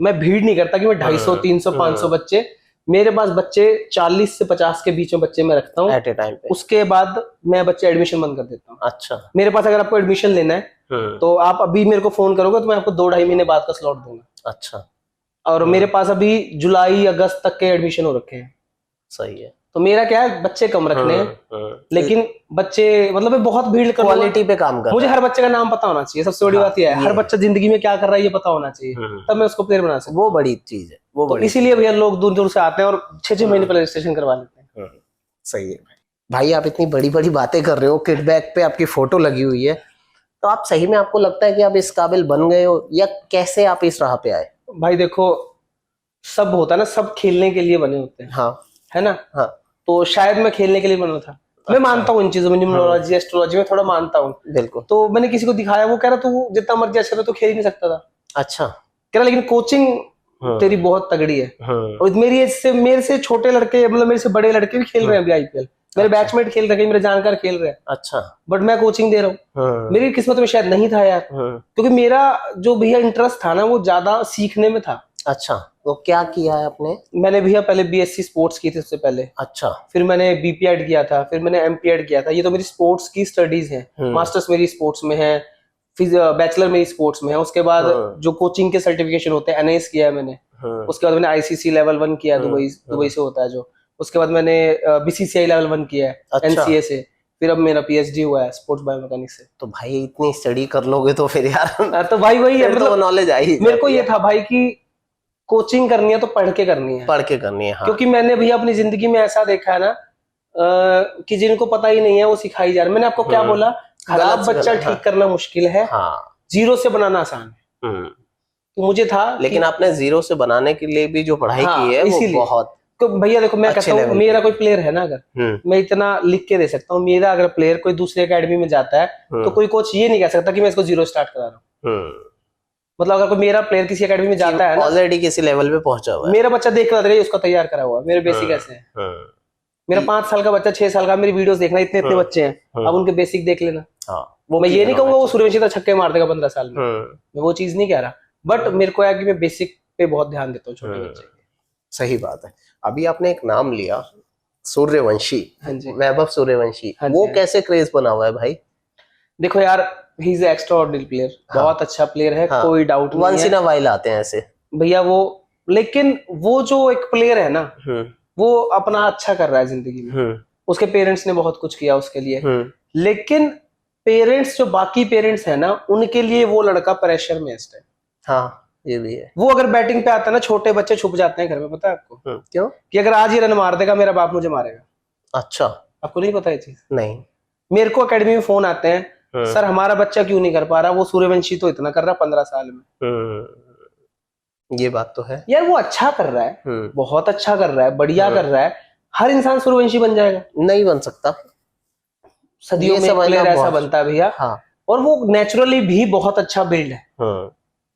मैं भीड़ नहीं करता कि मैं 250, 300, 500 बच्चे। मेरे पास बच्चे 40 से 50 के बीच में बच्चे मैं रखता हूँ एट ए टाइम पे। उसके उसके बाद मैं बच्चे एडमिशन बंद कर देता हूँ। अच्छा, मेरे पास अगर आपको एडमिशन लेना है तो आप अभी मेरे को फोन करोगे, तो मैं आपको 2-2.5 महीने बाद का स्लॉट दूंगा। अच्छा। और मेरे पास अभी जुलाई अगस्त तक के एडमिशन हो रखे हैं। सही है। तो मेरा क्या है, बच्चे कम रखने हैं, लेकिन बच्चे मतलब मैं बहुत भीड़ कर क्वालिटी पे काम कर। मुझे हर बच्चे का नाम पता होना चाहिए, सबसे बड़ी बात यह है। हर बच्चा जिंदगी में क्या कर रहा है ये पता होना चाहिए, तब मैं उसको प्लेयर बना सकता हूँ। वो बड़ी चीज है, वो तो इसीलिए भैया लोग दूर दूर से आते हैं और 6-6 महीने पहले रजिस्ट्रेशन करवा लेते हैं। सही है भाई, आप इतनी बड़ी बड़ी बातें कर रहे हो, किट बैग पे आपकी फोटो लगी हुई है, तो आप सही में, आपको लगता है कि आप इस काबिल बन गए हो, या कैसे आप इस राह पे आए? भाई देखो, सब होता है ना, सब खेलने के लिए बने होते हैं। हाँ, है ना। हाँ, तो शायद मैं खेलने के लिए बना था। मैं मानता हूँ इन चीजों में, न्यूमरोलॉजी, एस्ट्रोलॉजी में थोड़ा मानता हूँ। बिल्कुल। तो मैंने किसी को दिखाया, वो कह रहा तू जितना मर्जी अच्छा था तो खेल ही नहीं सकता था। अच्छा। कह रहा लेकिन कोचिंग तेरी बहुत तगड़ी है। और मेरे से छोटे लड़के, मतलब मेरे से बड़े लड़के भी खेल रहे हैं अभी IPL। मेरे बैचमेट खेल रहे हैं, मेरे जानकार खेल रहे हैं। अच्छा। बट मैं कोचिंग दे रहा हूँ। मेरी किस्मत में शायद नहीं था यार, क्योंकि मेरा जो भैया इंटरेस्ट था ना, वो ज्यादा सीखने में था। अच्छा, तो क्या किया है आपने? मैंने भैया पहले BSc स्पोर्ट्स की थी उससे पहले। अच्छा। फिर मैंने BP किया था, फिर मैंने MP किया था। ये तो मेरी स्पोर्ट्स की स्टडीज है। मास्टर्स मेरी स्पोर्ट्स में है, फिर बैचलर मेरी स्पोर्ट्स में है। उसके बाद जो कोचिंग के सर्टिफिकेशन होते हैं, NIS किया है मैंने। उसके बाद मैंने ICC लेवल 1 किया, दुबई से होता है जो। उसके बाद मैंने BCCI लेवल 1 किया है। अच्छा। NCA से। फिर अब मेरा PhD हुआ है स्पोर्ट्स बायोमैकेनिक्स से। तो भाई इतनी स्टडी कर लोगे तो फिर यार तो भाई वही है, मतलब नॉलेज आई। मेरे को ये था भाई कि कोचिंग करनी है तो पढ़ के करनी है, पढ़ के करनी है। हाँ। क्योंकि मैंने भैया अपनी जिंदगी में ऐसा देखा है ना, कि जिनको पता ही नहीं है वो सिखाई जा रहे। मैंने आपको क्या बोला, खराब बच्चा ठीक करना मुश्किल है, जीरो से बनाना आसान है। तो मुझे था, लेकिन आपने जीरो से बनाने के लिए भी जो पढ़ाई की है वो बहुत। तो भैया देखो, मैं कहता हूँ मेरा कोई प्लेयर है ना, अगर मैं इतना लिख के दे सकता हूँ, मेरा अगर प्लेयर कोई दूसरी एकेडमी में जाता है तो कोई कोच ये नहीं कह सकता कि मैं इसको जीरो स्टार्ट करा रहा हूँ। मतलब अगर कोई मेरा प्लेयर किसी एकेडमी में जाता है ना, ऑलरेडी किसी लेवल पे पहुंचा हुआ है, मेरा बच्चा देख रहा है उसका तैयार करा हुआ, मेरे बेसिक ऐसे हैं। मेरा 5 साल का बच्चा, 6 साल का, मेरी वीडियोस देखना, इतने बच्चे हैं, अब उनके बेसिक देख लेना। मैं ये नहीं कहूंगा वो सूर्यवंशी तो छक्के मार देगा 15 साल में, हम्म, मैं वो चीज नहीं कह रहा, बट मेरे को है कि मैं बेसिक पे बहुत ध्यान देता हूँ छोटे बच्चे के। सही बात है। अभी आपने एक नाम लिया सूर्यवंशी, हाँ जी, वैभव सूर्यवंशी, हाँ वो जी। कैसे क्रेज बना हुआ है भाई? देखो यार, he is extra ordinary player, हाँ, बहुत अच्छा प्लेयर है, हाँ, कोई डाउट नहीं वंस इन है अ वाइल आते हैं ऐसे। भैया वो। लेकिन वो जो एक प्लेयर है ना, हम्म, वो अपना अच्छा कर रहा है जिंदगी में, हम्म, उसके पेरेंट्स ने बहुत कुछ किया उसके लिए, हम्म, लेकिन पेरेंट्स जो बाकी पेरेंट्स है ना, उनके लिए वो लड़का प्रेशर में है इस टाइम। हाँ ये भी है। वो अगर बैटिंग पे आता है ना, छोटे बच्चे छुप जाते हैं घर में, पता है आपको? क्यों? कि अगर आज ही रन मार देगा मेरा बाप मुझे मारेगा। अच्छा। आपको नहीं पता ये चीज? नहीं। मेरे को एकेडमी में फोन आते हैं, सर हमारा बच्चा क्यों नहीं कर पा रहा, वो सूर्यवंशी तो इतना कर रहा 15 साल में। ये बात तो है। यार वो अच्छा कर रहा है, बहुत अच्छा कर रहा है, बढ़िया कर रहा है। हर इंसान सूर्यवंशी बन जाएगा? नहीं बन सकता। सदियों ये में एक समझना प्लेयर ऐसा बहुत- बनता है भैया। हाँ। और वो नेचुरली भी बहुत अच्छा बिल्ड है,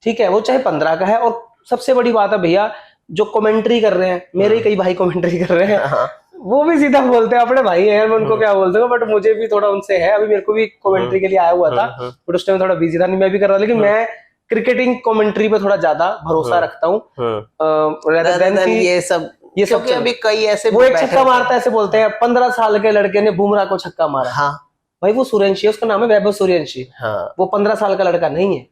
ठीक है, वो चाहे 15 का है। और सबसे बड़ी बात है भैया, जो कमेंट्री कर रहे हैं, मेरे ही कई भाई कमेंट्री कर रहे हैं, हाँ। वो भी सीधा बोलते हैं, अपने भाई हैं, मैं उनको क्या बोल दूंगा, बट मुझे भी थोड़ा उनसे है। अभी मेरे को भी कमेंट्री के लिए आया हुआ था, बट उस टाइम थोड़ा बिजी था, नहीं मैं भी कर रहा, लेकिन मैं क्रिकेटिंग कमेंट्री पे थोड़ा ज्यादा भरोसा रखता हूँ rather than कि ये सब क्योंकि अभी कई ऐसे वो एक छक्का मारता है, ऐसे बोलते हैं 15 साल के लड़के ने बुमराह को छक्का मारा। हाँ, भाई वो सूर्यवंशी है, उसका नाम है वैभव सूर्यवंशी, हाँ, वो 15 साल का लड़का नहीं है।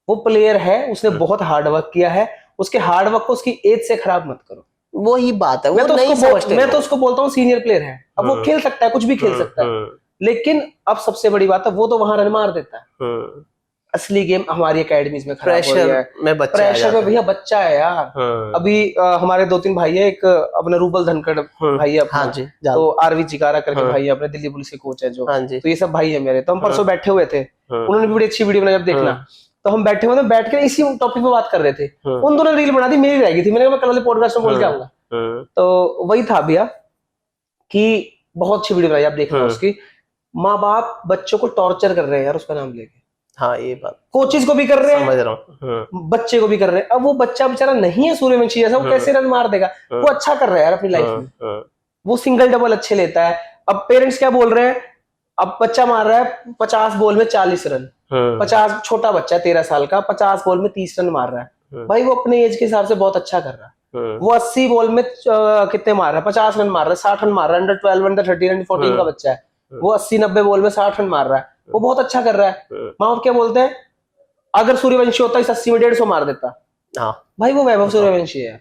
वो प्लेयर है, उसने बहुत हार्ड वर्क किया है, उसके हार्ड वर्क को उसकी एज से खराब मत करो। वो ही बात है, वो नहीं मैं समझते। तो उसको बोलता हूँ सीनियर प्लेयर है, अब वो खेल सकता है, कुछ भी खेल सकता है, लेकिन अब सबसे बड़ी बात है वो तो वहां रन मार देता है। असली गेम हमारी एकेडमीज में खराब हो रही है, प्रेशर में भैया बच्चा है यार। अभी हमारे 2-3 भाई है, एक अपना रूबल धनखड़ भाई है अपना, हाँ जी, तो आरवी चिकारा करके भाई है, अपने दिल्ली पुलिस के कोच है जो, हाँ जी, तो ये सब भाई है मेरे। तो हम परसों बैठे हुए थे, उन्होंने भी बड़ी अच्छी वीडियो बनाई, जब देखना। तो हम बैठे हुए थे, बैठ के इसी टॉपिक पे बात कर रहे थे, उन दोनों रील बना दी, मेरी रह गई थी, मैंने कहा मैं कल वाले पॉडकास्ट में बोल के आऊंगा। तो वही था भैया कि बहुत अच्छी वीडियो बनाई, आप देखना उसकी। माँ बाप बच्चों को टॉर्चर कर रहे हैं यार उसका नाम लेके। हाँ ये बात कोचेस को भी कर रहे हैं, समझ रहा हूँ, बच्चे को भी कर रहे हैं। अब वो बच्चा बेचारा नहीं है सूर्यवंशी जैसा, वो कैसे रन मार देगा? वो अच्छा कर रहा है यार अपनी लाइफ में, वो सिंगल डबल अच्छे लेता है। अब पेरेंट्स क्या बोल रहे हैं, अब बच्चा मार रहा है 50 बॉल में 40 रन, 50, छोटा बच्चा 13 साल का, 50 बॉल में 30 रन मार रहा है। भाई वो अपने एज के हिसाब से बहुत अच्छा कर रहा है। वो 80 बॉल में कितने मार रहा है, 50 रन मार रहा है, 60 रन मार रहा है, अंडर 12, अंडर 13, अंडर 14 का बच्चा है, वो 80-90 बॉल में 60 रन मार रहा है, वो बहुत अच्छा कर रहा है। माँ बाप क्या बोलते हैं, अगर सूर्यवंशी होता इस 80 में 150 मार देता। हाँ भाई वो वैभव सूर्यवंशी है।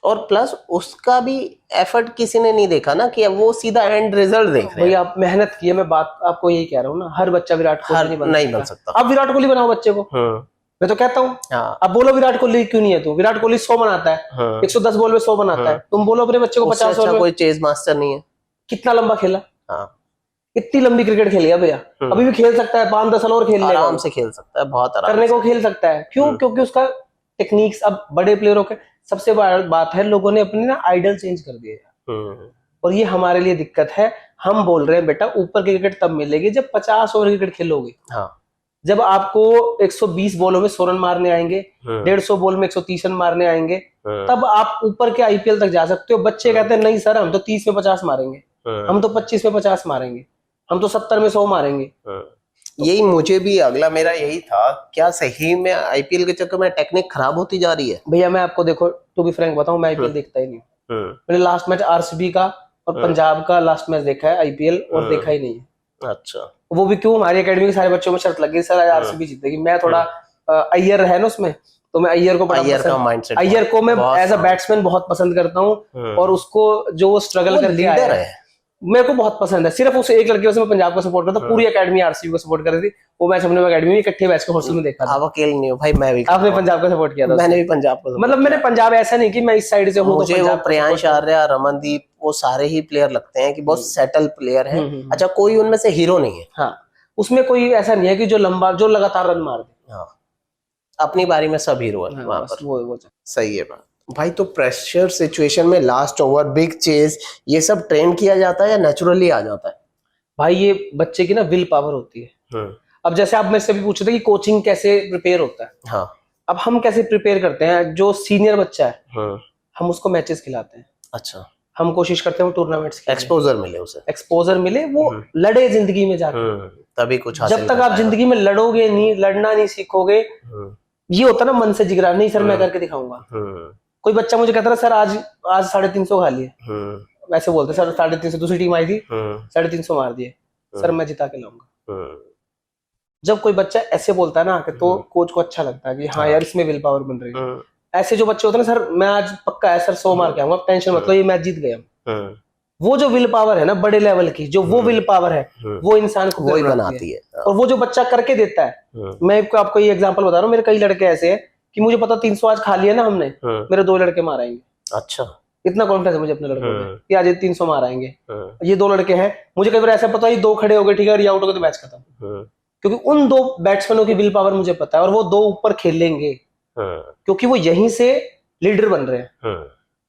और प्लस उसका भी एफर्ट किसी ने नहीं देखा ना, कि वो सीधा एंड रिजल्ट देख रहे हैं। भैया आप मेहनत की है, मैं बात आपको यही कह रहा हूँ ना, हर बच्चा विराट कोहली नहीं बन सकता। अब विराट कोहली बनाओ बच्चे को, मैं तो कहता हूँ। अब बोलो विराट कोहली क्यों नहीं है तू, विराट कोहली 100 बनाता है, 110 बॉल में 100 बनाता है, तुम बोलो अपने बच्चे को 50 बॉल में। कोई चेज मास्टर नहीं है। कितना लंबा खेला, हाँ, इतनी लंबी क्रिकेट खेली है भैया, अभी भी खेल सकता है, 5-10 साल और खेल लेगा, आराम से खेल सकता है, बहुत आराम करने को खेल सकता है। क्यों? क्योंकि उसका टेक्निक्स, अब बड़े प्लेयरों के सबसे बड़ी बात है, लोगों ने अपने ना आइडल चेंज कर दिए, और ये हमारे लिए दिक्कत है। हम बोल रहे हैं बेटा ऊपर की क्रिकेट तब मिलेगी जब 50 ओवर क्रिकेट खेलोगे। हाँ, जब आपको 120 बॉलों में 100 रन मारने आएंगे, 150 बॉल में 130 रन मारने आएंगे, तब आप ऊपर के आईपीएल तक जा सकते हो। बच्चे कहते हैं नहीं सर, हम तो 30 में 50 मारेंगे, हम तो 25 में 50 मारेंगे, हम तो 70 में 100 मारेंगे। यही मुझे भी अगला मेरा यही था, क्या सही में आईपीएल के चक्कर में टेक्निक खराब होती जा रही है? भैया मैं आपको देखो, टू बी फ्रैंक बताऊं, मैं आईपीएल देखता ही नहीं हूँ। मैंने लास्ट मैच आरसीबी का और पंजाब का लास्ट मैच देखा है आईपीएल, और देखा ही नहीं है। अच्छा, वो भी क्यों, हमारी एकेडमी के सारे बच्चों में शर्त लग गई सर आरसीबी जीतेगी। मैं थोड़ा अय्यर है ना उसमें, तो मैं अय्यर को बड़ा पसंद, अय्यर को मैं एज अ बैट्समैन बहुत पसंद करता हूँ, और उसको जो स्ट्रगल करके आया है मेरे को बहुत पसंद है। सिर्फ उस एक लड़के से मैं पंजाब को सपोर्ट करता हूँ, पूरी एकेडमी आरसीबी को सपोर्ट कर रही थी। वो मैच हमने एकेडमी में इकट्ठे बैठ के हॉस्टल में देखा था। आप अकेले नहीं हो भाई, मैं भी। आपने पंजाब को सपोर्ट किया था? मैंने भी पंजाब को, मतलब मैंने पंजाब, ऐसा नहीं कि मैं इस साइड से हूँ। मुझे वो प्रियांश आर्या, रमनदीप, वो सारे ही प्लेयर लगते हैं कि बहुत सेटल प्लेयर है। अच्छा, कोई उनमें से हीरो नहीं है। हाँ, उसमें कोई ऐसा नहीं है कि जो लंबा, जो लगातार रन मार दे। हाँ, अपनी बारी में सब हीरो है वहां पर। वो सही है बात भाई। तो प्रेशर सिचुएशन में लास्ट ओवर, बिग चेज, ये सब ट्रेन किया जाता है या नेचुरली आ जाता है? भाई ये बच्चे की ना विल पावर होती है। अब जैसे आप मेरे से भी पूछे थे कि कोचिंग कैसे प्रिपेयर होता है। हाँ, अब हम कैसे प्रिपेयर करते हैं, जो सीनियर बच्चा है हम उसको मैचेस खिलाते हैं। अच्छा, हम कोशिश करते हैं वो टूर्नामेंट्स एक्सपोजर मिले उसे, एक्सपोजर मिले, वो लड़े जिंदगी में जाके, तभी कुछ हासिल जब तक आप जिंदगी में लड़ोगे नहीं, लड़ना नहीं सीखोगे, ये होता ना मन से जिगरा, नहीं सर मैं करके दिखाऊंगा। कोई बच्चा मुझे कहता है सर आज 350 खा लिए, वैसे बोलते सर 350, दूसरी टीम आई थी 350 मार दिए, सर मैं जिता के लाऊंगा। जब कोई बच्चा ऐसे बोलता है ना कि तो कोच को अच्छा लगता है कि हाँ यार इसमें विल पावर बन रही है। ऐसे जो बच्चे होते हैं ना, सर मैं आज पक्का है सर 100 मार के आऊंगा, टेंशन मतलब ये मैच जीत गया। वो जो विल पावर है ना बड़े लेवल की, जो वो विल पावर है वो इंसान को वही बनाती है। और वो जो बच्चा करके देता है, मैं आपको ये एग्जांपल बता रहा हूँ, मेरे कई लड़के ऐसे हैं कि मुझे पता 300 आज खा लिया ना हमने, मेरे 2 लड़के मार आएंगे। अच्छा, इतना कॉन्फिडेंस है मुझे अपने लड़कों पे कि आज ये 300 मार आएंगे। ये 2 लड़के हैं, मुझे कई बार ऐसा पता है ये 2 खड़े हो गए, ठीक है, और ये आउट हो गए तो मैच खत्म, क्योंकि उन 2 बैट्समैनों की विल पावर मुझे पता है और वो 2 ऊपर खेलेंगे, क्योंकि वो यहीं से लीडर बन रहे हैं।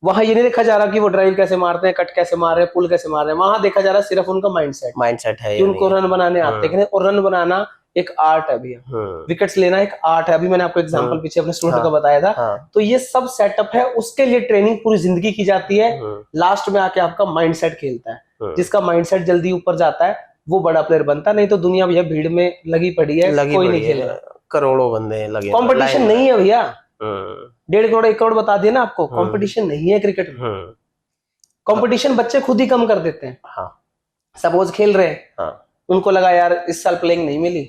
वहां ये नहीं देखा जा रहा कि वो ड्राइव कैसे मारते हैं, कट कैसे मार रहे हैं, पुल कैसे मार रहे हैं, वहां देखा जा रहा है सिर्फ उनका माइंडसेट है कि उनको रन बनाने आते हैं। और रन बनाना एक आर्ट है भैया, विकेट्स लेना एक आर्ट है। अभी मैंने आपको एग्जांपल पीछे अपने स्टूडेंट का बताया था। तो ये सब सेटअप है, उसके लिए ट्रेनिंग पूरी जिंदगी की जाती है। लास्ट में आके आपका माइंडसेट खेलता है, जिसका माइंडसेट जल्दी ऊपर जाता है वो बड़ा प्लेयर बनता है। नहीं तो दुनिया भैया भीड़ में लगी पड़ी है, कोई नहीं खेल रहा, करोड़ों बंदे लगे, कंपटीशन नहीं है भैया। 1.5 करोड़ 1 करोड़ बता दिया ना आपको, कंपटीशन नहीं है क्रिकेट में। कंपटीशन बच्चे खुद ही कम कर देते हैं। सपोज खेल रहे हैं, उनको लगा यार इस साल प्लेइंग नहीं मिली,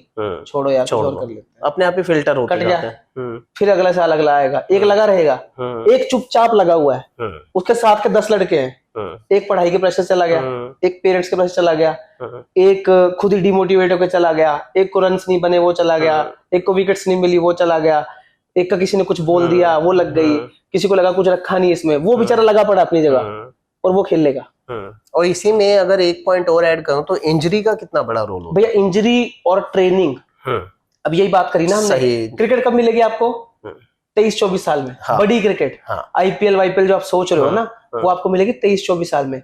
छोड़ो यार कुछ और कर लेते हैं, अपने आप ही फिल्टर होते कट गया, फिर अगले साल अगला आएगा। एक लगा रहेगा, एक चुपचाप लगा हुआ है, उसके साथ के 10 लड़के हैं, एक पढ़ाई के प्रेशर चला गया, एक पेरेंट्स के प्रेशर चला गया, एक खुद ही डिमोटिवेट होकर चला गया, एक को रन्स नहीं बने वो चला गया, एक को विकेट्स नहीं मिली वो चला गया, एक का किसी ने कुछ बोल दिया वो लग गई, किसी को लगा कुछ रखा नहीं इसमें, वो बेचारा लगा पड़ा अपनी जगह और वो खेल लेगा। और इसी में अगर एक पॉइंट और ऐड करूं तो इंजरी का कितना बड़ा रोल होता है भैया। इंजरी और ट्रेनिंग, अब यही बात करी ना हमने, क्रिकेट कब मिलेगी आपको? 23-24 साल में। बड़ी क्रिकेट, आईपीएल वाईपीएल जो आप सोच रहे हो ना, वो आपको मिलेगी 23-24 साल में।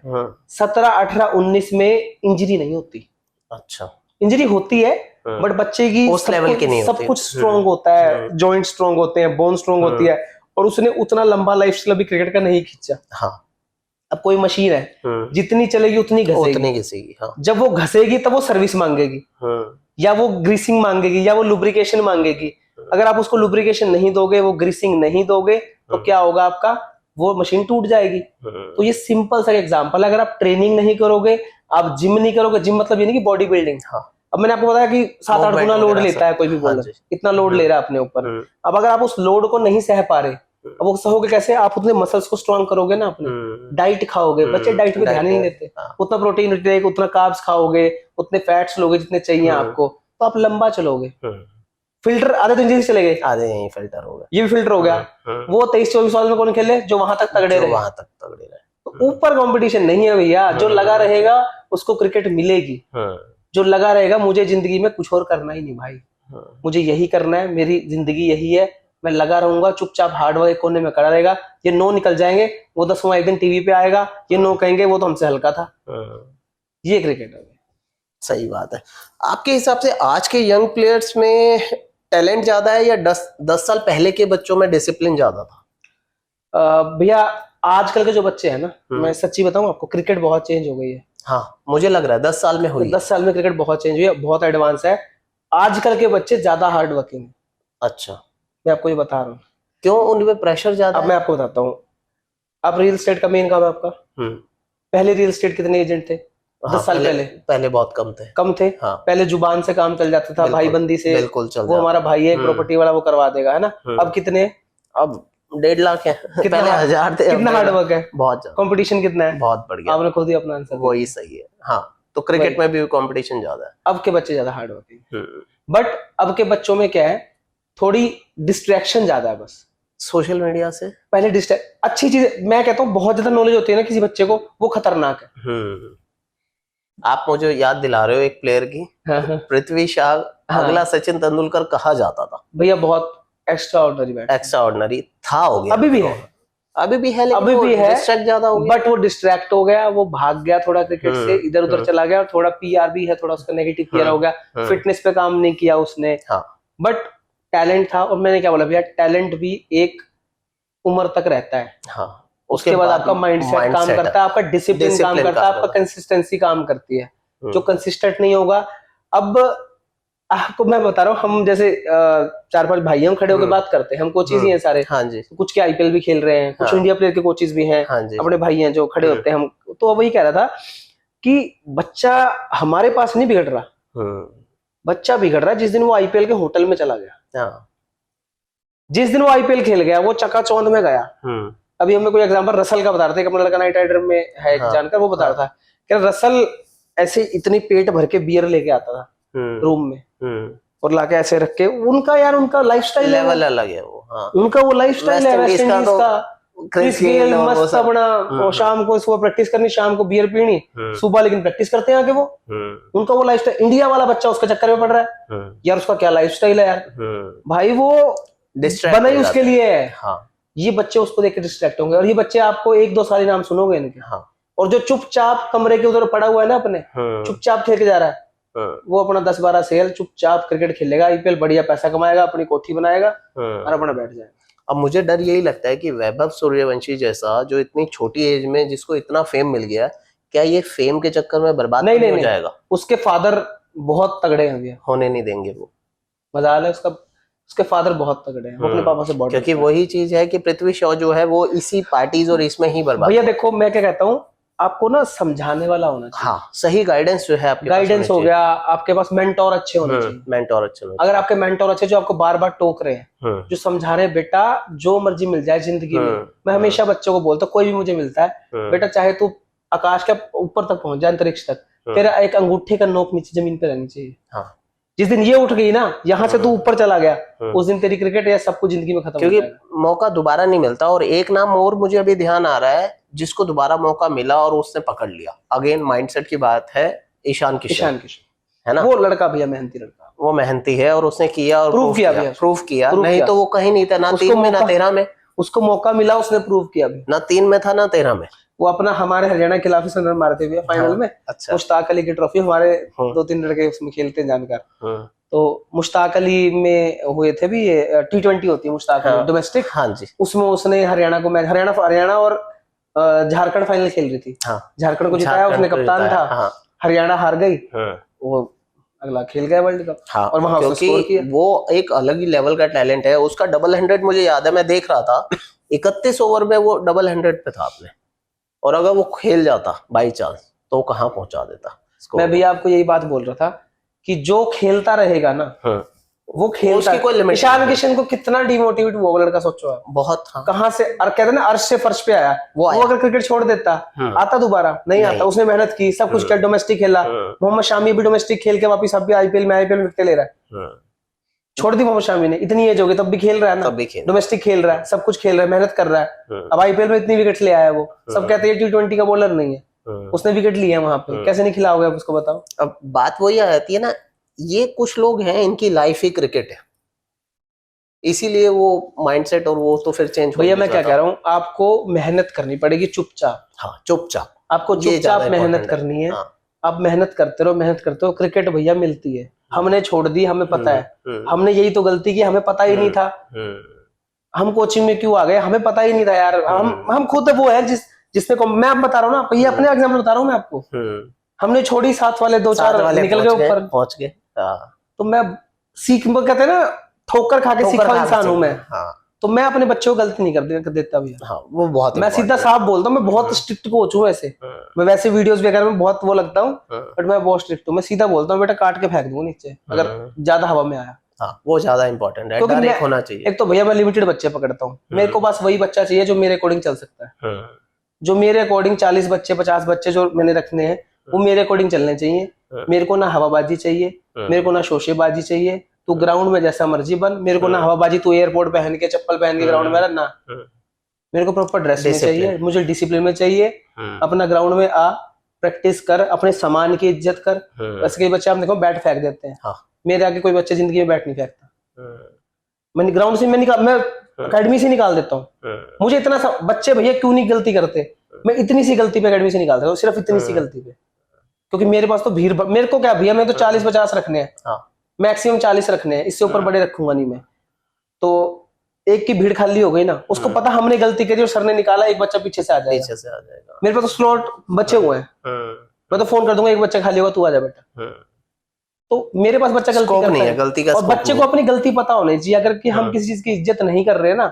17, 18, 19 में इंजरी नहीं होती। अच्छा, इंजरी होती है बट बच्चे की उस लेवल की नहीं होती। सब कुछ स्ट्रॉन्ग होता है, जॉइंट स्ट्रॉन्ग होते हैं, बोन स्ट्रॉन्ग होती है, और उसने उतना लंबा लाइफ स्टाइल अभी क्रिकेट का नहीं खींचा। अब कोई मशीन है, जितनी चलेगी उतनी घसेगी। जब वो घसेगी तब वो सर्विस मांगेगी, या वो ग्रीसिंग मांगेगी, या वो लुब्रिकेशन मांगेगी। अगर आप उसको लुब्रिकेशन नहीं दोगे, वो ग्रीसिंग नहीं दोगे, तो क्या होगा आपका? वो मशीन टूट जाएगी। तो ये सिंपल सा एग्जांपल है। अगर आप ट्रेनिंग नहीं करोगे, आप जिम नहीं करोगे, जिम मतलब ये नहीं कि बॉडी बिल्डिंग। अब मैंने आपको बताया कि 7-8 गुना लोड लेता है कोई भी बॉलर, इतना लोड ले रहा है अपने ऊपर। अब अगर आप उस लोड को नहीं सह पा रहे, अब वो सहोगे कैसे? आप उतने मसल्स को स्ट्रॉन्ग करोगे ना अपने, डाइट खाओगे। बच्चे डाइट पे ध्यान नहीं देते, उतना प्रोटीन इंटेक, उतना कार्ब्स खाओगे, उतने फैट्स लोगे जितने चाहिए आपको, तो आप लंबा चलोगे। फिल्टर आधे तो इंजरी चले गए, आधे यही फिल्टर हो गया, ये भी फिल्टर हो गया। वो 23-24 साल में कौन खेले? जो वहां तक तगड़े रहे। तो ऊपर कंपटीशन नहीं है भैया। जो लगा रहेगा उसको क्रिकेट मिलेगी। जो लगा रहेगा मुझे जिंदगी में कुछ और करना ही नहीं भाई, मुझे यही करना है, मेरी जिंदगी यही है, मैं लगा रहूंगा, चुपचाप हार्डवर्क कोने में खड़ा रहेगा। ये 9 निकल जाएंगे, वो 10वां एक दिन टीवी पे आएगा, ये 9 कहेंगे वो तो हमसे हल्का था। ये क्रिकेट है। सही बात है। आपके हिसाब से आज के यंग प्लेयर्स में टैलेंट ज्यादा है या 10 साल पहले के बच्चों में डिसिप्लिन ज्यादा था? भैया आजकल के जो बच्चे हैं ना, मैं सच्ची बताऊं आपको, क्रिकेट बहुत चेंज हो गई है। हाँ, मुझे लग रहा है 10 साल में हुई। 10 साल में क्रिकेट बहुत चेंज हुई है, बहुत एडवांस है। आजकल के बच्चे ज्यादा हार्ड वर्किंग है। अच्छा, मैं आपको ये बता रहा हूँ। क्यों? उनपे प्रेशर ज्यादा? अब मैं आपको बताता हूँ। अब रियल एस्टेट का मेन काम है आपका। पहले रियल एस्टेट कितने एजेंट थे? 10 साल पहले बहुत कम थे। हाँ। पहले जुबान से काम चल जाता था, भाई बंदी से, बिल्कुल चल, वो हमारा भाई है प्रॉपर्टी वाला, वो करवा देगा, है ना। अब कितने? अब 1.5 लाख है। पहले 1000 थे। कितना हार्ड वर्क है, बहुत ज्यादा। कंपटीशन कितना है, बहुत बढ़ गया। आपने खुद ही अपना आंसर, वही सही है। हाँ, तो क्रिकेट में भी कंपटीशन ज्यादा है। अब के बच्चे ज्यादा हार्ड वर्किंग, बट अब के बच्चों में क्या है, थोड़ी डिस्ट्रैक्शन ज्यादा है। बस सोशल मीडिया से पहले अच्छी चीज, मैं कहता हूँ बहुत ज्यादा नॉलेज होती है ना किसी बच्चे को, वो खतरनाक है। आप मुझे याद दिला रहे हो एक प्लेयर की, पृथ्वी शॉ, अगला सचिन तेंदुलकर कहा जाता था भैया। बहुत एक्स्ट्राऑर्डिनरी था, हो गया, अभी भी है, अभी भी है, अभी भी है, डिस्ट्रैक्ट ज्यादा हो गया। बट वो डिस्ट्रैक्ट हो गया, वो भाग गया थोड़ा क्रिकेट से, इधर उधर चला गया, थोड़ा पीआर भी है, थोड़ा उसका नेगेटिव पीआर हो गया, फिटनेस पे काम नहीं किया उसने। बट टैलेंट था। और मैंने क्या बोला भैया, टैलेंट भी एक उम्र तक रहता है। उसके बाद आपका माइंडसेट काम करता है, आपका डिसिप्लिन काम करता है, आपका कंसिस्टेंसी काम करती है। जो कंसिस्टेंट नहीं होगा, अब आपको मैं बता रहा हूँ, हम जैसे 4-5 भाई हम खड़े होकर बात करते हैं, हम कोचेज ही हैं सारे। हाँ जी। कुछ के आईपीएल भी खेल रहे हैं, कुछ इंडिया प्लेयर के कोचेज भी हैं, अपने भाई हैं जो खड़े होते हैं। हम तो वही कह रहा था कि बच्चा हमारे पास नहीं बिगड़ रहा, बच्चा बिगड़ रहा है जिस दिन वो आईपीएल के होटल में चला गया, जिस दिन वो आईपीएल खेल गया, वो चकाचौंध में गया। अभी हमें कोई एग्जांपल रसल का बता रहे थे, अपना लड़का नाइट राइडर में है जानकर, वो बता रहा था कि रसल ऐसे इतनी पेट भर के बियर लेके आता था रूम में और लाके ऐसे रख के, उनका यार उनका लाइफस्टाइल लेवल अलग है वो। उनका वो लाइफस्टाइल है वेस्ट इंडीज का। क्रिस गेल मस्त अपना, और शाम को सुबह प्रैक्टिस करनी, शाम को बियर पीनी, सुबह लेकिन प्रैक्टिस करते हैं आके वो। उनका वो लाइफस्टाइल, इंडिया वाला बच्चा उसके चक्कर में पड़ रहा है यार, उसका क्या लाइफस्टाइल है यार भाई, वो बना ही उसके लिए है। ये बच्चे उसको देख के डिस्ट्रैक्ट होंगे, और ये बच्चे आपको 1-2 साल नाम सुनोगे इनके। और जो चुपचाप कमरे के उधर पड़ा हुआ है ना, अपने चुपचाप खेल के जा रहा है, वो अपना 10-12 सेल चुपचाप क्रिकेट खेलेगा, आईपीएल बढ़िया पैसा कमाएगा, अपनी कोठी बनाएगा और अपना बैठ जाएगा। अब मुझे डर यही लगता है कि वैभव सूर्यवंशी जैसा जो इतनी छोटी एज में जिसको इतना फेम मिल गया, क्या ये फेम के चक्कर में बर्बाद नहीं हो जाएगा? उसके फादर बहुत तगड़े हैं, होने नहीं देंगे वो। मजाल है उसका, उसके फादर बहुत तगड़े हैं, वो अपने पापा से बहुत, क्योंकि वही चीज है कि पृथ्वी शॉ जो है वो इसी पार्टीज और इसमें ही बर्बाद। भैया देखो, मैं क्या कहता हूँ, आपको ना समझाने वाला होना चाहिए। हाँ, सही गाइडेंस जो है आपके गाइडेंस हो गया, आपके पास मेंटोर अच्छे होने चाहिए। मेंटोर अच्छे होने, अगर आपके मेंटोर अच्छे जो आपको बार बार टोक रहे हैं, जो समझा रहे हैं बेटा जो मर्जी मिल जाए जिंदगी में। मैं हमेशा बच्चों को बोलता हूँ, कोई भी मुझे मिलता है, बेटा चाहे तू आकाश के ऊपर तक पहुंच जाए, अंतरिक्ष तक, तेरा एक अंगूठे का नोक नीचे जमीन पे रहनी चाहिए। जिस दिन ये उठ गई ना, यहाँ से तू ऊपर चला गया, उस दिन तेरी क्रिकेट या सब कुछ जिंदगी में खत्म हो जाएगा। क्योंकि मौका दोबारा नहीं मिलता। और एक नाम और मुझे अभी ध्यान आ रहा है जिसको दोबारा मौका मिला और उसने पकड़ लिया, अगेन माइंडसेट की बात है, ईशान किशन है ना। वो लड़का भैया मेहनती लड़का, वो मेहनती है और उसने किया और प्रूव किया। नहीं तो वो कहीं नहीं था, ना 3 में ना 13 में। उसको मौका मिला, उसने प्रूव किया भी। ना 3 में था ना 13 में। वो अपना हमारे हरियाणा के खिलाफ रन मारते हुए फाइनल में। अच्छा। मुश्ताक अली की ट्रॉफी, हमारे 2-3 लड़के उसमें खेलते हैं जानकार। तो मुश्ताक अली में हुए थे भी, ये T20 होती है मुश्ताक अली डोमेस्टिक। हाँ जी। उसमें उसने हरियाणा को मैच, हरियाणा और झारखंड फाइनल खेल रही थी। झारखंड को जिताया, उसने कप्तान था। हरियाणा हार गई, वो अगला खेल गया वर्ल्ड कप। और वहां उसने स्कोर किया। वो एक अलग ही लेवल का टैलेंट है उसका। डबल 100 मुझे याद है, मैं देख रहा था 31 ओवर में वो डबल 100 पे था आपने, और अगर वो खेल जाता बाई चांस तो वो कहाँ पहुंचा देता। मैं भी आपको यही बात बोल रहा था कि जो खेलता रहेगा ना, वो खेलता है। ईशान किशन को कितना डिमोटिवेट हुआ वो लड़का, सोचो आप। बहुत। कहाँ से, और कहते हैं ना अर्श से फर्श पे आया। वो अगर क्रिकेट छोड़ देता, आता दोबारा नहीं आता। उसने मेहनत की, सब कुछ किया, डोमेस्टिक खेला। मोहम्मद शामी भी डोमेस्टिक खेल के वापिस अब भी आईपीएल में विकेट ले रहा है। छोड़ दी मोहम्मद शामी ने, इतनी एज हो गई तब भी खेल रहा है ना, डोमेस्टिक खेल रहा है, सब कुछ खेल रहा है, मेहनत कर रहा है। अब आईपीएल में इतनी विकेट ले आया वो। सब कहते हैं T20 का बॉलर नहीं है, उसने विकेट ली है वहां पे, कैसे नहीं खिलाओगे आप उसको, बताओ। अब बात वही आती है ना, ये कुछ लोग हैं इनकी लाइफ ही क्रिकेट है, इसीलिए वो माइंडसेट और वो तो फिर चेंज। भैया मैं क्या कह रहा हूँ, आपको मेहनत करनी पड़ेगी चुपचाप। हाँ, चुपचाप आपको चुपचाप मेहनत करनी है। आप मेहनत करते रहो। क्रिकेट भैया मिलती है, हमने छोड़ दी, हमें पता है। हमने यही तो गलती की, हमें पता ही नहीं था। हम कोचिंग में क्यों आ गए, हमें पता ही नहीं था यार। हम खुद वो है जिसने को मैं आप बता रहा हूँ ना भैया, अपने एग्जाम्पल बता रहा हूँ मैं आपको। हमने छोड़ी, 7 वाले 2-4 निकल गए ऊपर, पहुंच गए। तो मैं कहते हैं ना, ठोकर खा के सीखा इंसान हूं मैं। तो मैं अपने बच्चों को गलती नहीं कर देता भैया। वो बहुत, मैं सीधा साफ बोलता हूँ, मैं बहुत स्ट्रिक्ट कोच हूँ वैसे। मैं वैसे वीडियोस वगैरह में बहुत वो लगता हूँ, बट मैं बहुत स्ट्रिक्ट हूँ। मैं सीधा बोलता हूँ, बेटा काट के फेंक दूंगा नीचे अगर ज्यादा हवा में आया। वो ज्यादा इंपॉर्टेंट है, डर एक होना चाहिए। एक तो भैया मैं लिमिटेड बच्चे पकड़ता हूँ, मेरे को बस वही बच्चा चाहिए जो मेरे अकॉर्डिंग चल सकता है। जो मेरे अकॉर्डिंग 40 बच्चे 50 बच्चे जो मैंने रखने हैं, वो मेरे अकॉर्डिंग चलने चाहिए। मेरे को ना हवाबाजी चाहिए, मेरे को ना शोशेबाजी चाहिए। तू ग्राउंड में जैसा मर्जी बन, मेरे को ना हवाबाजी, तू एयरपोर्ट पहन के चप्पल पहन के ग्राउंड में ना, मेरे को प्रॉपर ड्रेस में चाहिए, मुझे डिसिप्लिन में चाहिए। अपना ग्राउंड में आ, प्रैक्टिस कर, अपने सामान की इज्जत कर। वैसे कई बच्चे आप देखो बैट फेंक देते हैं, मेरे आगे कोई बच्चे जिंदगी में बैट नहीं फेंकता। मैं ग्राउंड से मैं अकेडमी से निकाल देता हूँ। मुझे इतना सा बच्चे भैया क्यों नहीं गलती करते, मैं इतनी सी गलती पे अकेडमी से निकाल देता हूँ, सिर्फ इतनी सी गलती पे। क्योंकि मेरे पास तो भीड़, मेरे को क्या भैया, मैं तो 40-50 रखने हैं, मैक्सिमम 40 रखने हैं, इससे ऊपर बड़े रखूंगा नहीं मैं। तो एक की भीड़ खाली हो गई ना, उसको पता हमने गलती करी और सर ने निकाला, एक बच्चा पीछे से आ जाएगा, पीछे से आ जाएगा। मेरे पास तो स्लॉट बचे हुए हैं, मैं तो फोन कर दूंगा एक बच्चा खाली होगा, तू आ जा बेटा। तो मेरे पास बच्चा गलती स्कोप करता नहीं है, है, गलती का और स्कोप बच्चे नहीं को अपनी गलती पता होनी चाहिए, अगर कि हम किसी चीज की इज्जत नहीं कर रहे ना,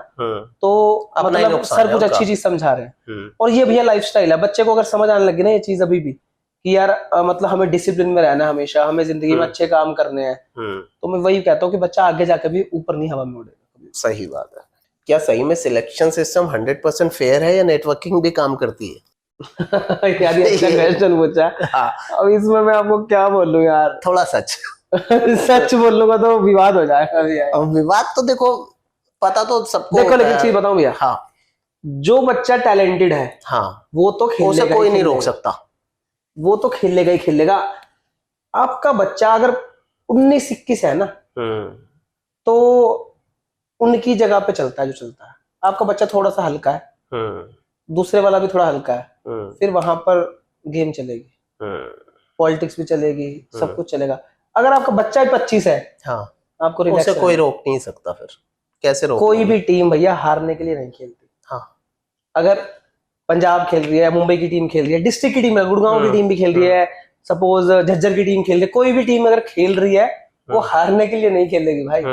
तो अपना ही मतलब नुकसान सर है कुछ उनका। अच्छी चीज समझा रहे हैं। और ये भैया लाइफस्टाइल है, बच्चे को अगर समझ आने लगी ना ये चीज अभी भी कि यार मतलब हमें डिसिप्लिन में रहना है हमेशा, हमें जिंदगी में अच्छे काम करने हैं, तो मैं वही कहता हूँ कि बच्चा आगे जाकर भी ऊपर नहीं हवा में उड़ेगा। सही बात है। क्या सही में सिलेक्शन सिस्टम 100% फेयर है या नेटवर्किंग भी काम करती है? यार ये अच्छा क्वेश्चन पूछा। हाँ, अब इसमें मैं आपको क्या बोलूं यार, थोड़ा सच। सच बोलूंगा तो विवाद हो जाएगा भैया। अब विवाद तो देखो, पता तो सबको देखो होता लेकिन है। चीज बताऊं भैया, हाँ जो बच्चा टैलेंटेड है हाँ, वो तो उसे खेलेगा कोई ही नहीं रोक खेलेगा, सकता। वो तो खेलेगा ही खेलेगा। आपका बच्चा अगर 19-21 है ना, तो उनकी जगह पे चलता है जो चलता है। आपका बच्चा थोड़ा सा हल्का है, दूसरे वाला भी थोड़ा हल्का है, फिर वहां पर गेम चलेगी, पॉलिटिक्स भी चलेगी, सब कुछ चलेगा। अगर आपका बच्चा ही 25 है, हाँ, आपको उसे रिलैक्स कोई रहना। रोक नहीं सकता, फिर कैसे रोक कोई लोगे? भी टीम भैया हारने के लिए नहीं खेलती। हाँ, अगर पंजाब खेल रही है, मुंबई की टीम खेल रही है, डिस्ट्रिक्ट की टीम है, गुड़गांव की टीम भी खेल रही है, सपोज झज्जर की टीम खेल रही है, कोई भी टीम अगर खेल रही है वो हारने के लिए नहीं खेलेगी भाई।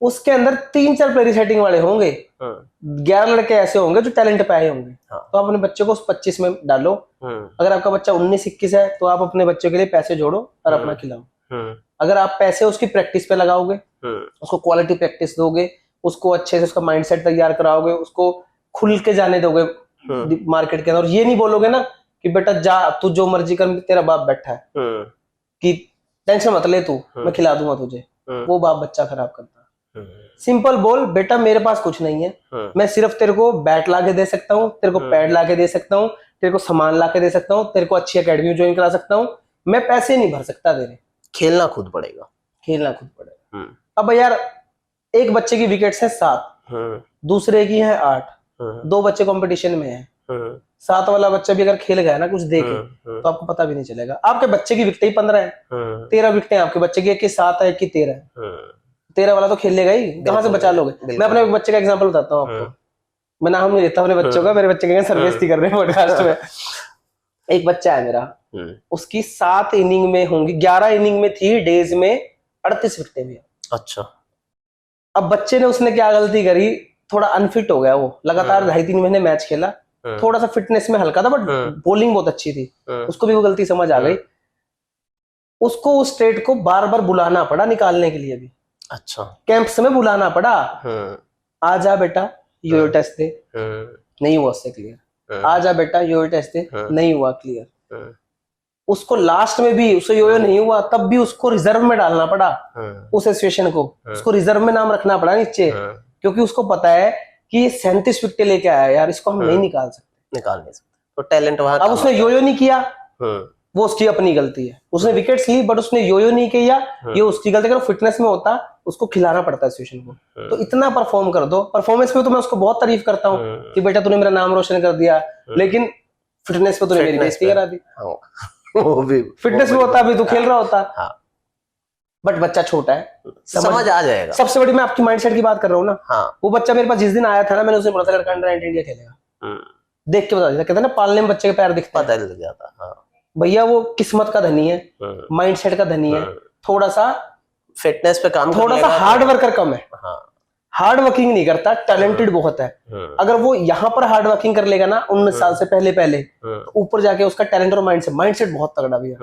उसके अंदर 3-4 प्लेयर सेटिंग वाले होंगे, 11 लड़के ऐसे होंगे जो टैलेंट पे आए होंगे। तो आप अपने बच्चे को उस 25 में डालो। अगर आपका बच्चा 19-21 है तो आप अपने बच्चे के लिए पैसे जोड़ो और अपना खिलाओ। अगर आप पैसे उसकी प्रैक्टिस पे लगाओगे, उसको क्वालिटी प्रैक्टिस दोगे, उसको अच्छे से उसका माइंडसेट तैयार कराओगे, उसको खुल के जाने दोगे मार्केट के अंदर, और ये नहीं बोलोगे ना कि बेटा जा तू जो मर्जी कर, तेरा बाप बैठा है कि टेंशन मत ले तू, मैं खिला दूंगा तुझे, वो बाप बच्चा खराब करता है। सिंपल बोल बेटा मेरे पास कुछ नहीं है, मैं सिर्फ तेरे को बैट ला के दे सकता हूँ, तेरे को पैड ला के दे सकता हूँ, तेरे को सामान ला के दे सकता हूँ, तेरे को अच्छी एकेडमी ज्वाइन करा सकता हूँ, मैं पैसे नहीं भर सकता तेरे। खेलना खुद पड़ेगा, खेलना खुद पड़ेगा। अब यार एक बच्चे की विकेट्स है 7, दूसरे की है 8, 2 बच्चे कंपटीशन में है, 7 वाला बच्चा भी अगर खेल गया ना कुछ देके तो आपको पता भी नहीं चलेगा। आपके बच्चे की विकेट ही 15 है, 13 विकेटें आपके बच्चे की, एक की 7 है, एक की 13 है, 13 वाला तो खेलेगा ही, कहाँ से बचा लोगे? मैं अपने बच्चे का एग्जांपल बताता हूँ आपको, मैं नाम नहीं लेता अपने बच्चों का, मेरे बच्चे के सर्विस थी कर रहे हैं पॉडकास्ट में। एक बच्चा है मेरा, उसकी 7 इनिंग में होंगी, 11 इनिंग में थी डेज में 38 विकेटें भी। अच्छा, अब बच्चे ने उसने क्या गलती करी, थोड़ा अनफिट हो गया वो, लगातार 2.5-3 महीने मैच खेला, थोड़ा सा फिटनेस में हल्का था बट बॉलिंग बहुत अच्छी थी, उसको भी वो गलती समझ आ गई, उसको उस स्टेट को बार बार बुलाना पड़ा निकालने के लिए भी। अच्छा, कैंप्स में बुलाना पड़ा, आ जा बेटा योयो टेस्ट दे, नहीं हुआ उससे क्लियर, आ जा बेटा योयो टेस्ट दे, नहीं हुआ क्लियर, उसको लास्ट में भी उसे योयो नहीं हुआ तब भी उसको रिजर्व में डालना पड़ा उस सिचुएशन को, उसको रिजर्व में नाम रखना पड़ा नीचे, क्योंकि उसको पता है कि ये 37 विकेट लेके आया यार, इसको हम नहीं निकाल सकते, तो टैलेंट वहां। अब उसने योयो नहीं किया, वो उसकी अपनी गलती है, उसने विकेट्स ली बट उसने योयो नहीं किया, ये उसकी गलती। अगर फिटनेस में होता उसको खिलाना पड़ता है सिचुएशन को, तो इतना परफॉर्म कर दो। परफॉर्मेंस में तो मैं उसको बहुत तारीफ करता हूँ कि बेटा तूने मेरा नाम रोशन कर दिया, लेकिन फिटनेस पे तूने मेरी बेइज्जती करा दी। वो भी फिटनेस में होता अभी तो खेल रहा होता, बट बच्चा छोटा है, समझ आ जाएगा। सबसे बड़ी मैं आपकी माइंडसेट की बात कर रहा हूँ ना, वो बच्चा मेरे पास जिस दिन आया था ना, मैंने उसे बोला था लड़का अंडर 19 इंडिया खेलेगा, देख के बता दिया, कहता ना पालने में बच्चे के पैर दिखता है, पता लग जाता। भैया वो किस्मत का धनी है, माइंडसेट का धनी है, थोड़ा सा फिटनेस पे काम, थोड़ा सा हार्ड वर्कर कम है, हार्ड वर्किंग नहीं करता, टैलेंटेड बहुत है। अगर वो यहाँ पर हार्ड वर्किंग कर लेगा ना 19 साल से पहले तो ऊपर जाके उसका टैलेंट और माइंडसेट बहुत तगड़ा भी है।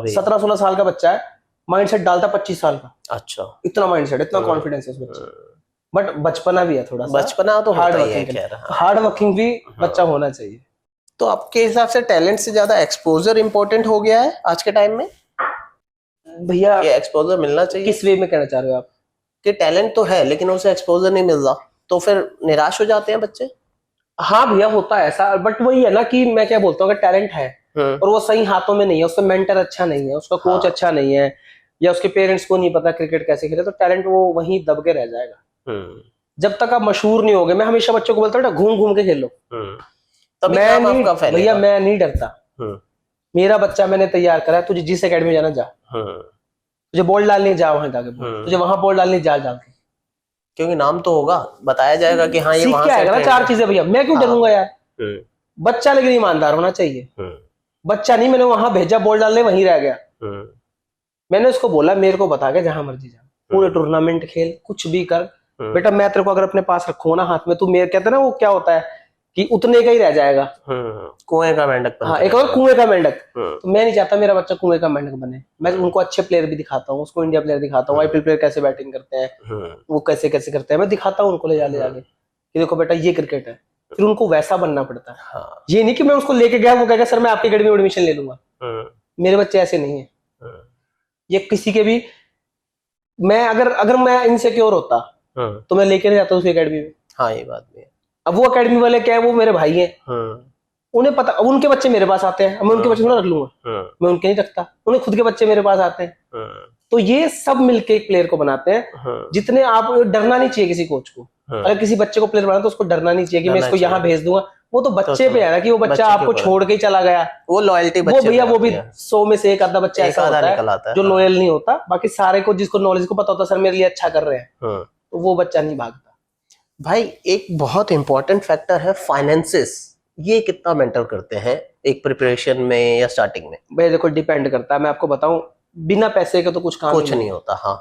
17-16 साल का बच्चा है, माइंडसेट डालता 25 साल का। अच्छा, इतना माइंडसेट, इतना कॉन्फिडेंस है उस बच्चे, बट बचपना भी है थोड़ा सा, बचपना तो हार्ड वर्किंग, हार्ड वर्किंग भी बच्चा होना चाहिए। तो आपके हिसाब से टैलेंट से ज्यादा एक्सपोजर इंपॉर्टेंट हो गया है आज के टाइम में? भैया ये एक्सपोजर मिलना चाहिए। किस वे में कहना चाह रहे हो आप? कि टैलेंट तो है लेकिन उसे एक्सपोजर नहीं मिल रहा, तो फिर निराश हो जाते हैं बच्चे। हाँ भैया होता है ऐसा, बट वही है ना कि मैं क्या बोलता हूँ, अगर टैलेंट है और वो सही हाथों में नहीं है, उसका मेंटर अच्छा नहीं है, उसका कोच अच्छा नहीं है, या उसके पेरेंट्स को नहीं पता क्रिकेट कैसे खेले, तो टैलेंट वो वहीं दब के रह जाएगा। जब तक आप मशहूर नहीं होगे, मैं हमेशा बच्चों को बोलता हूँ घूम घूम के खेलो। मैं नहीं भैया, मैं नहीं डरता, मेरा बच्चा मैंने तैयार करा है, तुझे जिस एकेडमी में जाना जा, तुझे बॉल डालनी जा वहां जाके, तुझे वहां बॉल डालनी जा जाके, क्योंकि नाम तो होगा, बताया जाएगा कि हाँ ये सीख वहां के से आएगा ना trained चार है। चीजें भैया, मैं क्यों हाँ। डरूंगा यार। हम्म, बच्चा लेकिन ईमानदार होना चाहिए। बच्चा नहीं, मैंने वहां भेजा बॉल डालने, वहीं रह गया। हम्म, मैंने उसको बोला मेरे को बता के जहां मर्जी जा, पूरे टूर्नामेंट खेल, कुछ भी कर बेटा, मैं तेरे को अगर अपने पास रखूंगा ना हाथ में, तू मेरे कहते ना वो क्या होता है कि उतने का ही रह जाएगा। कुएं का मेंढक हाँ, बनकर एक और रहेगा। कुएं का मेंढक। हम्म, तो मैं नहीं चाहता मेरा बच्चा कुएं का मेंढक बने। मैं उनको अच्छे प्लेयर भी दिखाता हूँ, उसको इंडिया प्लेयर दिखाता हूँ, आईपीएल प्लेयर कैसे बैटिंग करते हैं, वो कैसे कैसे करते हैं, मैं दिखाता हूँ उनको ले जाके कि देखो बेटा ये क्रिकेट है। फिर उनको वैसा बनना पड़ता है। हाँ, ये नहीं कि मैं उसको लेके गया, वो कहेगा सर मैं आपकी अकेडमी में एडमिशन ले लूंगा। मेरे बच्चे ऐसे नहीं है। ये किसी के भी, मैं अगर अगर मैं इनसिक्योर होता तो मैं लेके नहीं जाता उस एकेडमी में। हाँ ये बात भी है। अब वो एकेडमी वाले क्या है, वो मेरे भाई हैं, उन्हें पता, अब उनके बच्चे मेरे पास आते हैं, अब मैं उनके बच्चे थोड़ा रख लूंगा, मैं उनके नहीं रखता, उन्हें खुद के बच्चे मेरे पास आते हैं। तो ये सब मिलके एक प्लेयर को बनाते हैं। जितने आप, डरना नहीं चाहिए किसी कोच को। अगर किसी बच्चे को प्लेयर बनाना तो उसको डरना नहीं चाहिए कि मैं इसको यहाँ भेज दूंगा। वो तो बच्चे पे है ना कि वो बच्चा आपको छोड़ के ही चला गया, वो लॉयल्टी वो भैया वो भी 100 में से एक आधा बच्चा ऐसा होता निकल आता है जो लॉयल नहीं होता। बाकी सारे को, जिसको नॉलेज को पता होता सर मेरे लिए अच्छा कर रहे हैं, तो वो बच्चा नहीं भागता। भाई एक बहुत इंपॉर्टेंट फैक्टर है फाइनेंसेस, ये कितना मेंटर करते हैं एक प्रिपरेशन में या स्टार्टिंग में? भैया देखो डिपेंड करता है, मैं आपको बताऊं, बिना पैसे के तो कुछ काम कुछ नहीं होता। हाँ,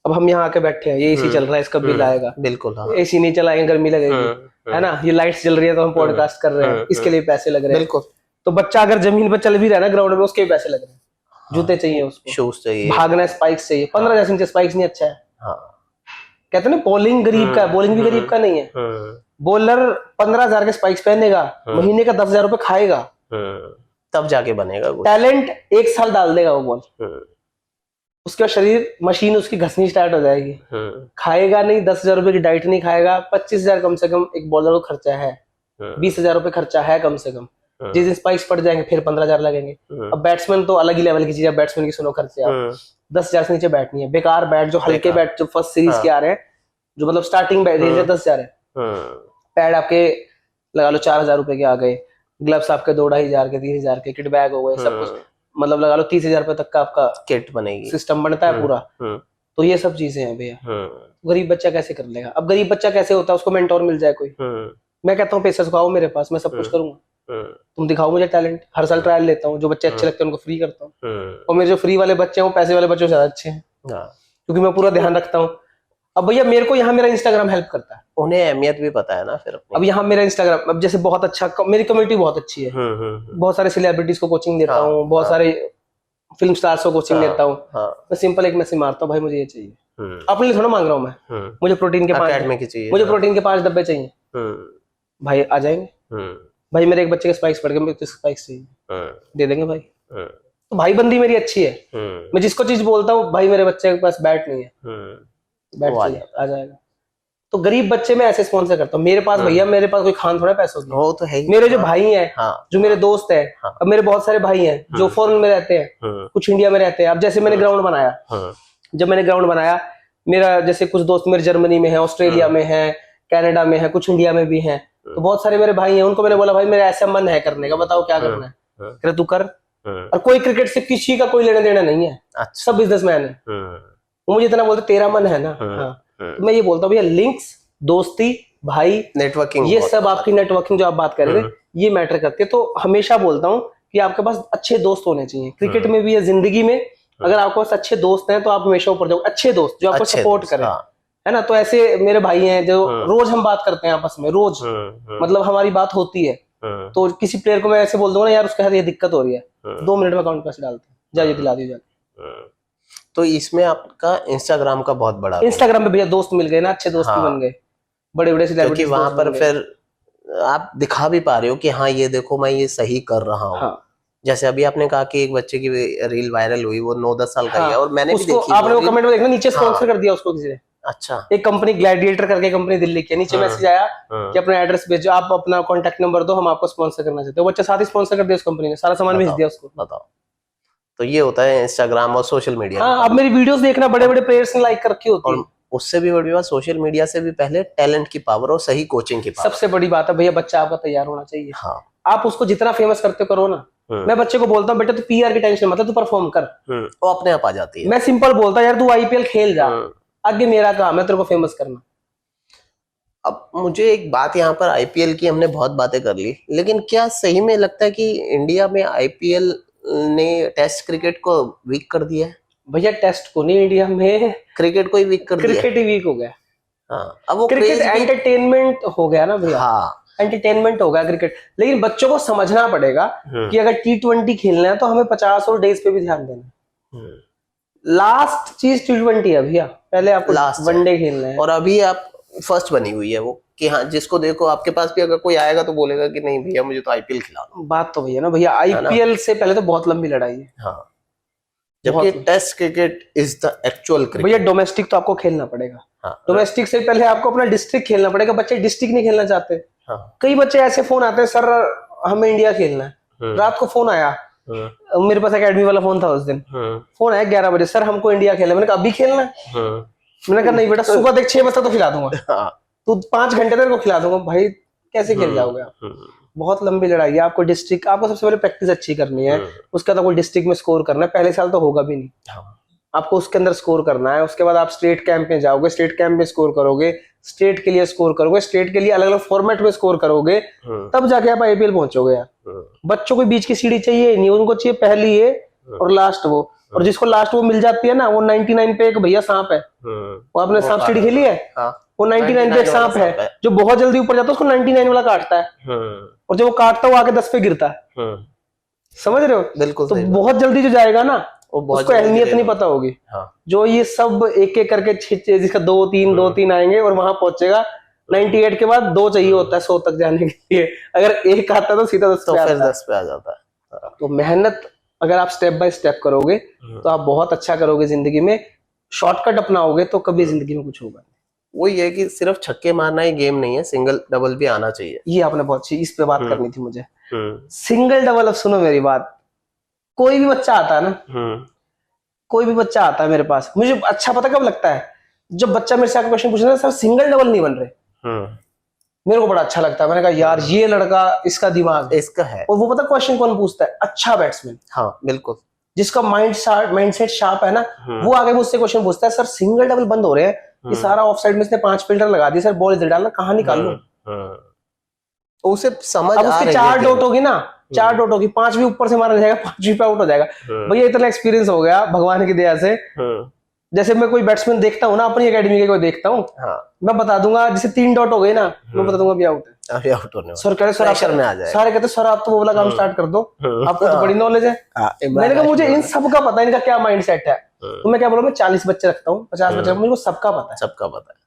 अब हम यहाँ आके बैठे हैं, ये एसी चल रहा है, इसका बिल आएगा। बिल्कुल। हाँ, एसी नहीं चलाएंगे गर्मी लगेगी, है ना। ये लाइट्स जल रही है तो हम पॉडकास्ट कर रहे हैं, इसके लिए पैसे लग रहे हैं। बिल्कुल। तो बच्चा अगर जमीन पर चल भी रहा है ना ग्राउंड में, उसके भी पैसे लग रहे हैं। जूते चाहिए उसको, शूज चाहिए, भागना स्पाइक्स चाहिए, 15,000 इंच स्पाइक्स नहीं अच्छा है। हाँ, कहते हैं ना बॉलिंग गरीब का है, बॉलिंग भी गरीब का नहीं है। बॉलर 15,000 के स्पाइक्स पहनेगा, महीने का 10,000 रुपए खाएगा, तब जाके बनेगा कुछ। टैलेंट 1 साल डाल देगा वो बॉल, उसके बाद शरीर मशीन उसकी घसनी स्टार्ट हो जाएगी। खाएगा नहीं, 10,000 रुपए की डाइट नहीं खाएगा, 25,000 कम से कम एक बॉलर को खर्चा है, 20,000 रुपए खर्चा है कम से कम। जिस दिन स्पाइक्स पड़ जाएंगे फिर 15,000 लगेंगे। अब बैट्समैन तो अलग ही लेवल की चीज है, बैट्समैन की सुनो खर्चे आप 10,000 से नीचे बैट नहीं है। बेकार बैट, जो हल्के बैट जो फर्स्ट सीरीज के आ रहे हैं, जो मतलब स्टार्टिंग बैट रेंज है 10,000 है। पैड आपके लगा लो 4,000 रुपए के आ गए, ग्लव्स आपके 2,500 के, 3,000 के, किट बैग हो गए, सब कुछ मतलब लगा लो 30,000 रुपए तक का आपका किट बनेगी, सिस्टम बनता है पूरा। तो ये सब चीजें हैं भैया। गरीब बच्चा कैसे कर लेगा? अब गरीब बच्चा कैसे होता है, उसको मेंटोर मिल जाए कोई। मैं कहता हूँ पैसे सुखाओ मेरे पास, मैं सब कुछ करूंगा, तुम दिखाओ मुझे टैलेंट। हर साल ट्रायल लेता हूँ, जो बच्चे अच्छे लगते हैं उनको फ्री करता हूँ। और मेरे जो फ्री वाले बच्चे हैं वो पैसे वाले बच्चों से ज्यादा अच्छे हैं, क्योंकि मैं पूरा ध्यान रखता हूँ। अब भैया मेरे को यहाँ मेरा इंस्टाग्राम हेल्प करता है, उन्हें अहमियत भी पता है ना फिर अपनी। अब यहाँ मेरा इंस्टाग्राम, अब जैसे बहुत अच्छा, मेरी कम्युनिटी बहुत अच्छी है, बहुत सारे सेलिब्रिटीज को कोचिंग देता हूँ, बहुत सारे फिल्म स्टार्स को कोचिंग देता हूँ। मैं सिंपल एक मैसेज मारता हूँ, भाई मुझे ये चाहिए, अपने लिए थोड़ा मांग रहा हूँ मैं, मुझे प्रोटीन के 5 डब्बे चाहिए, भाई आ जाएंगे। भाई मेरे एक बच्चे के स्पाइक्स पड़ गए, मुझे स्पाइक्स चाहिए, दे देंगे भाई। तो भाई बंदी मेरी अच्छी है, मैं जिसको चीज बोलता हूँ भाई मेरे बच्चे के पास बैट नहीं है, बैट चाहिए, आ जाएगा। तो गरीब बच्चे में ऐसे स्पॉन्सर करता हूँ। मेरे पास भैया, मेरे पास कोई खान थोड़ा पैसों की, वो तो है ही। मेरे जो भाई हैं, जो मेरे दोस्त हैं, अब मेरे बहुत सारे भाई हैं जो फॉरेन में रहते हैं, कुछ इंडिया में रहते हैं। अब जैसे मैंने ग्राउंड बनाया, जब मैंने ग्राउंड बनाया, मेरा जैसे कुछ दोस्त मेरे जर्मनी में है, ऑस्ट्रेलिया में है, कनाडा में है, कुछ इंडिया में भी हैं, तो बहुत सारे मेरे भाई हैं। उनको मैंने बोला भाई मेरा ऐसा मन है करने का, बताओ क्या करना है, कह तू कर। और कोई क्रिकेट से किसी का कोई लेना देना नहीं है, सब बिजनेसमैन है। वो मुझे इतना बोलते तेरा मन है ना, हाँ। तो मैं ये बोलता हूँ भैया लिंक्स, दोस्ती, भाई, नेटवर्किंग, ये सब आपकी नेटवर्किंग जो आप बात कर रहे थे ये मैटर करती है। तो हमेशा बोलता हूँ कि आपके पास अच्छे दोस्त होने चाहिए, क्रिकेट में भी या जिंदगी में। अगर आपके पास अच्छे दोस्त हैं तो आप हमेशा ऊपर जाओ, अच्छे दोस्त जो आपको सपोर्ट करें, है ना। तो ऐसे मेरे भाई हैं जो रोज हम बात करते हैं आपस में, रोज मतलब हमारी बात होती है। तो किसी प्लेयर को मैं ऐसे बोल दूंगा ना यार उसके साथ ये दिक्कत हो रही है, 2 मिनट में अकाउंट पैसे डालते हैं, जाइए दिला दीजिए जाके। तो इसमें आपका इंस्टाग्राम का बहुत बड़ा, इंस्टाग्राम पे भैया दोस्त मिल गए ना, अच्छे दोस्त भी बन गए, बड़े बड़े क्योंकि वहां पर फिर आप दिखा भी पा रहे हो कि हाँ ये देखो मैं ये सही कर रहा हूँ। हाँ। जैसे अभी आपने कहा कि एक बच्चे की रील वायरल हुई, वो 9-10 साल का ही है, और मैंने भी देखी, आपने वो कमेंट में देखना, नीचे स्पॉन्सर कर दिया उसको किसी ने। अच्छा, एक कंपनी ग्लैडिएटर करके कंपनी दिल्ली की, नीचे मैसेज आया कि अपना एड्रेस भेजो, आप अपना कॉन्टैक्ट नंबर दो, हम आपको स्पॉन्सर करना चाहते हो। बच्चा साथ ही स्पॉन्सर कर दिया उस कंपनी ने, सारा सामान भेज दिया उसको। बताओ, तो ये होता है इंस्टाग्राम और सोशल मीडिया। हाँ, अब मेरी वीडियोस देखना, बड़े बड़े प्लेयर्स ने लाइक कर रखी होती है। उससे भी बड़ी बात, सोशल मीडिया से भी पहले टैलेंट की पावर और सही कोचिंग की पावर सबसे बड़ी बात है भैया, बच्चा आपका तैयार होना चाहिए। हाँ। आप उसको जितना फेमस करते करो ना, मैं बच्चे को बोलता हूँ बेटा तू पीआर की टेंशन मत, तू परफॉर्म कर, वो अपने आप आ जाती है। मैं सिंपल बोलता यार तू आईपीएल खेल जा, आगे मेरा काम है तेरे को फेमस करना। अब मुझे एक बात यहाँ पर आईपीएल की हमने बहुत बातें कर ली, लेकिन क्या सही में लगता है कि इंडिया में आईपीएल ने टेस्ट क्रिकेट को वीक कर दिया है? भैया टेस्ट को नहीं, इंडिया में क्रिकेट को ही वीक कर दिया है। क्रिकेट ही वीक हो गया। हाँ, अब वो क्रिकेट क्रेज भी। एंटरटेनमेंट हो गया ना भैया। हाँ, एंटरटेनमेंट हो गया क्रिकेट, लेकिन बच्चों को समझना पड़ेगा कि अगर T20 खेलना है तो हमें 50 और डेज पे भी ध्यान देना है। लास्ट चीज T20 है भैया, पहले आपको Last वनडे खेलना है। और अभी आप फर्स्ट बनी हुई है वो कि हाँ, जिसको देखो आपके पास भी अगर कोई आएगा तो बोलेगा कि नहीं भैया मुझे तो आईपीएल खिला दो। बात तो भैया ना भैया, आईपीएल से पहले तो बहुत लंबी लड़ाई है। हाँ, जबकि test cricket is the actual cricket. भैया डोमेस्टिक तो आपको खेलना पड़ेगा। हाँ, डोमेस्टिक से पहले आपको अपना डिस्ट्रिक्ट खेलना पड़ेगा। बच्चे डिस्ट्रिक्ट नहीं खेलना चाहते। हाँ, कई बच्चे ऐसे फोन आते हैं, सर हमें इंडिया खेलना है। रात को फोन आया, मेरे पास एकेडमी वाला फोन था उस दिन, फोन आया 11 बजे, सर हमको इंडिया खेलना है। मैंने कहा अभी खेलना है? मैंने कहा नहीं बेटा, सुबह देख 6 बजे तो खिला दूंगा, तू 5 घंटे तक को खिला दूंगा। भाई कैसे खेल जाओगे आप? बहुत लंबी लड़ाई है। आपको डिस्ट्रिक्ट, आपको सबसे पहले प्रैक्टिस अच्छी करनी है, उसके बाद आपको डिस्ट्रिक्ट में स्कोर करना है। पहले साल तो होगा भी नहीं, आपको उसके अंदर स्कोर करना है। उसके बाद आप स्टेट कैंप में जाओगे, स्टेट कैंप में स्कोर करोगे, स्टेट के लिए स्कोर करोगे, स्टेट के लिए अलग अलग फॉर्मेट में स्कोर करोगे, तब जाके आप आईपीएल पहुंचोगे यार। बच्चों को बीच की सीढ़ी चाहिए नहीं, उनको चाहिए पहली ये और लास्ट वो। और जिसको लास्ट वो मिल जाती है ना, वो 99 पे एक भैया सांप है। वो आपने सांप सीढ़ी खेली है? वो 99 पे एक सांप है, जो बहुत जल्दी ऊपर जाता है उसको 99 वाला काटता है, और जब वो काटता है वो आके 10 पे गिरता है। समझ रहे हो? बिल्कुल। तो बहुत जल्दी जो जाएगा ना उसको अहमियत नहीं पता होगी। जो ये सब एक एक करके जिसका 2-3 आएंगे और वहां पहुंचेगा। 98 के बाद 2 चाहिए होता है 100 तक जाने के लिए। अगर एक आता है तो सीधा 10 पे आ जाता है। तो मेहनत अगर आप स्टेप बाय स्टेप करोगे तो आप बहुत अच्छा करोगे जिंदगी में। शॉर्टकट अपनाओगे तो कभी जिंदगी में कुछ होगा नहीं। वही है कि सिर्फ छक्के मारना ही गेम नहीं है, सिंगल डबल भी आना चाहिए। ये आपने बहुत अच्छी इस पे बात करनी थी मुझे। सिंगल डबल, अब सुनो मेरी बात, कोई भी बच्चा आता है ना, कोई भी बच्चा आता है मेरे पास, मुझे अच्छा पता कब लगता है, जब बच्चा मेरे से आके क्वेश्चन पूछता है सर सिंगल डबल नहीं बन रहे, मेरे को बड़ा अच्छा लगता है। मैंने कहा यार ये लड़का, इसका दिमाग इसका है। और वो पता क्वेश्चन कौन पूछता है? अच्छा बैट्समैन। हाँ बिल्कुल, जिसका माइंडसेट शार्प है ना, वो आगे मुझसे क्वेश्चन पूछता है सर सिंगल डबल बंद हो रहे हैं, ये सारा ऑफ साइड में इसने 5 फिल्टर लगा दिए, सर बॉल इधर डालना, कहाँ निकालूं? उसे समझ अब उसके 4 डॉट होगी ना, 4 डॉट होगी, 5 भी ऊपर से मारा जाएगा, 5 भी पे आउट हो जाएगा। भैया इतना एक्सपीरियंस हो गया भगवान की दया से। जैसे मैं कोई बैट्समैन देखता हूँ ना, अपनी एकेडमी के कोई देखता हूँ, मैं बता दूंगा जैसे 3 डॉट हो गए ना, मैं बता दूंगा अभी आउट है, अभी आउट होने सर कह रहे सर आप में आ जाए। सारे कहते सर आप तो वो वाला काम स्टार्ट कर दो, आपको तो बड़ी नॉलेज है। मैंने कहा मुझे इन सब का पता है, इनका क्या माइंडसेट है। तो मैं क्या बोलूँ, मैं 40 बच्चे रखता हूँ, 50 बच्चे, मुझे सबका पता है, सबका पता है,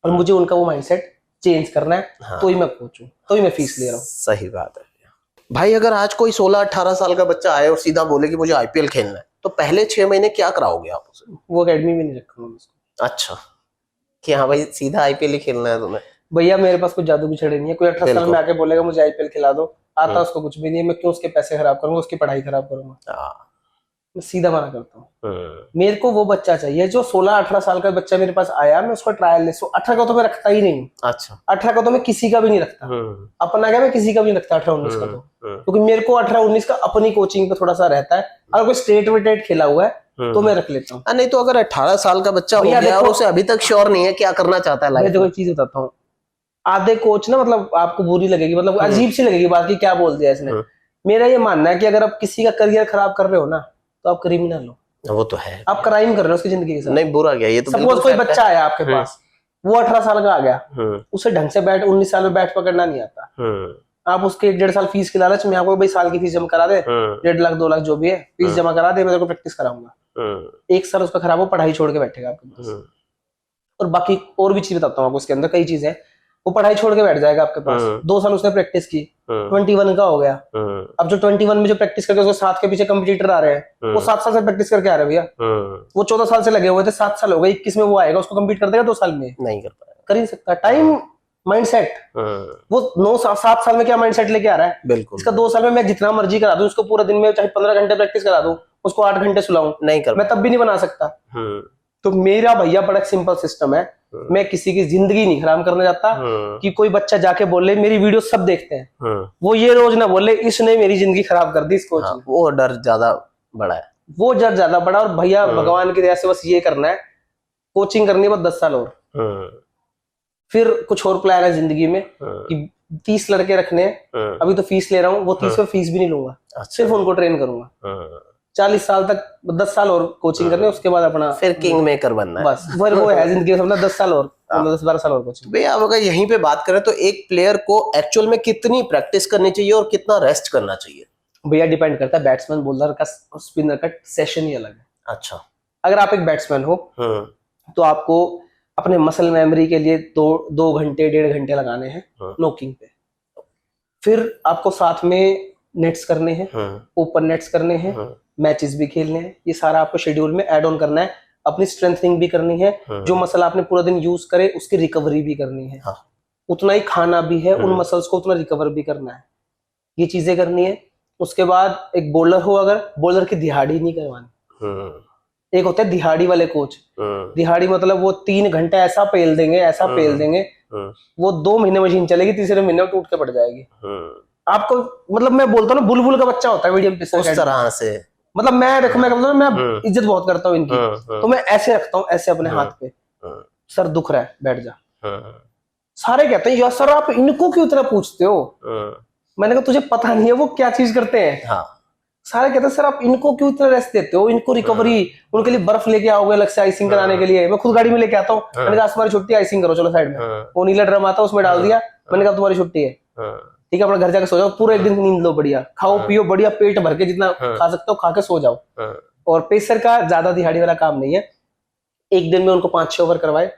और मुझे उनका वो माइंडसेट चेंज करना है। तो ही मैं कोच हूँ, तो ही मैं फीस ले रहा हूँ। सही बात है भाई। अगर आज कोई 16-18 साल का बच्चा आए और सीधा बोले कि मुझे आईपीएल खेलना है, तो पहले 6 महीने क्या कराओगे आप उसे? वो एकेडमी में नहीं रखूंगा उसको। अच्छा, कि हाँ भाई सीधा आईपीएल ही खेलना है तुम्हें? भैया मेरे पास कोई जादू की छड़ी नहीं है। कोई 18 साल में आके बोलेगा मुझे आईपीएल खिला दो, आता उसको कुछ भी नहीं है, मैं क्यों उसके पैसे खराब करूंगा, उसकी पढ़ाई खराब करूंगा? मैं सीधा मना करता हूँ। मेरे को वो बच्चा चाहिए जो 16-18 साल का बच्चा मेरे पास आया, मैं उसको ट्रायल ले। 18 का तो मैं रखता ही नहीं। अच्छा, 18 का तो मैं किसी का भी नहीं रखता, अपना क्या मैं किसी का भी नहीं रखता 18-19 का तो, क्योंकि मेरे को 18-19 का अपनी कोचिंग पे थोड़ा सा रहता है। अगर कोई स्टेट वेटेड खेला हुआ है तो मैं रख लेता हूँ। नहीं तो अगर 18 साल का बच्चा हो गया और उसे अभी तक श्योर नहीं है क्या करना चाहता है लाइफ में, मैं तो कोई चीज बताता हूँ, आधे कोच ना, मतलब आपको बुरी लगेगी, मतलब अजीब सी लगेगी बात की क्या बोल दिया इसने। मेरा ये मानना है कि अगर आप किसी का करियर खराब कर रहे हो ना, तो आप क्रिमिनल हो। वो तो है, आप क्राइम कर रहे हो उसकी जिंदगी के साथ। नहीं बुरा क्या, ये तो सपोज कोई बच्चा आया आपके पास, वो 18 साल का आ गया, उसे ढंग से बैट 19 साल में बैट पकड़ना नहीं आता, आप उसके 1.5 साल फीस के लालच में आपको भाई साल की फीस जमा करा दे, 1.5 लाख 2 लाख जो भी है फीस जमा करा दे, मैं तेरे को प्रैक्टिस कराऊंगा। 1 साल उसका खराब हो, पढ़ाई छोड़ के बैठेगा आपके पास। और बाकी और भी चीज बताता हूँ आपको, उसके अंदर कई चीजें, वो पढ़ाई छोड़ के बैठ जाएगा आपके पास। 2 साल उसने प्रैक्टिस की, 21 का हो गया। अब जो 21 में जो प्रैक्टिस करके उसके साथ के पीछे कंपटीटर आ रहे हैं, वो 7 साल से प्रैक्टिस करके आ रहे हैं भैया। वो 14 साल से लगे हुए थे, 7 साल हो गए, 21 में वो आएगा, उसको कंपीट कर देगा 2 साल में? नहीं कर पाएगा, कर ही सकता। टाइम माइंडसेट, वो 9-7 साल में क्या माइंडसेट लेके आ रहा है। बिल्कुल, इसका 2 साल में मैं जितना मर्जी करा दूं उसको, पूरा दिन में चाहे 15 घंटे प्रैक्टिस करा दूं, उसको 8 घंटे सुलाऊं, नहीं कर, मैं तब भी नहीं बना सकता। तो मेरा भैया बड़ा सिंपल सिस्टम है, मैं किसी की जिंदगी नहीं खराब करना चाहता। कि कोई बच्चा जाके बोले, मेरी वीडियो सब देखते हैं, वो ये रोज ना बोले इसने मेरी जिंदगी खराब कर दी इस कोच ने। वो डर ज्यादा बड़ा है, वो डर ज्यादा बड़ा। और भैया भगवान की दया से बस ये करना है, कोचिंग करनी है बस 10 साल और, फिर कुछ और प्लान है जिंदगी में कि 30 लड़के रखने हैं, अभी तो फीस ले रहा हूँ, वो 30 में फीस भी नहीं लूंगा, सिर्फ उनको ट्रेन करूंगा। 40 साल तक 10 साल और कोचिंग करने, उसके बाद अपना फिर किंग मेकर बनना है। बस फिर वो है जिंदगी में अपना 10 साल और 10-12 साल और कोचिंग। भैया अब अगर यहीं पे बात करें तो एक प्लेयर को एक्चुअल में कितनी प्रैक्टिस करनी चाहिए और कितना रेस्ट करना चाहिए? भैया डिपेंड करता है, बैट्समैन बॉलर का स्पिनर का सेशन ही अलग है। अच्छा। अगर आप एक बैट्समैन हो तो आपको अपने मसल मेमोरी के लिए 2 घंटे 1.5 घंटे लगाने हैं नॉकिंग पे। फिर आपको साथ में नेट्स करने हैं, ओपन नेट्स करने हैं, मैचेस भी खेलने हैं, ये सारा आपको शेड्यूल में ऐड ऑन करना है। अपनी स्ट्रेंथनिंग भी करनी है, जो मसल आपने पूरा दिन यूज करे उसकी रिकवरी भी करनी है, उतना ही खाना भी है, उन मसल्स को उतना रिकवर भी करना है, ये चीजें करनी है। उसके बाद एक बॉलर हो, अगर बॉलर की दिहाड़ी नहीं करवानी। एक होता है दिहाड़ी वाले कोच, दिहाड़ी मतलब वो 3 घंटे ऐसा पेल देंगे, ऐसा पेल देंगे, वो 2 महीने मशीन चलेगी, तीसरे महीने में टूट के पड़ जाएगी। आपको मतलब मैं बोलता हूँ ना, बुलबुल का बच्चा होता है मीडियम पे, उस तरह से। मतलब मैं देखो, मैं कहता हूँ मैं इज्जत बहुत करता हूँ इनकी, तो मैं ऐसे रखता हूँ, ऐसे अपने हाथ पे, सर दुख रहा है बैठ जा। सारे कहते हैं यार सर आप इनको क्यों इतना पूछते हो, मैंने कहा तुझे पता नहीं है वो क्या चीज करते हैं। सारे कहते हैं सर आप इनको क्यों इतना रेस्ट देते हो, इनको रिकवरी, उनके लिए बर्फ लेके आओगे अलग से आइसिंग कराने के लिए, मैं खुद गाड़ी में लेके आता हूँ। मैंने कहा तुम्हारी छुट्टी, आइसिंग करो चलो साइड में, वो नीला ड्रम आता है उसमें डाल दिया, मैंने कहा तुम्हारी छुट्टी है, ठीक है अपना घर जाकर सो जाओ, पूरा एक दिन की नींद लो, बढ़िया खाओ पियो, बढ़िया पेट भर के जितना खा सकते हो खा के सो जाओ। और पेसर का ज्यादा दिहाड़ी वाला काम नहीं है, एक दिन में उनको 5-6 ओवर करवाए,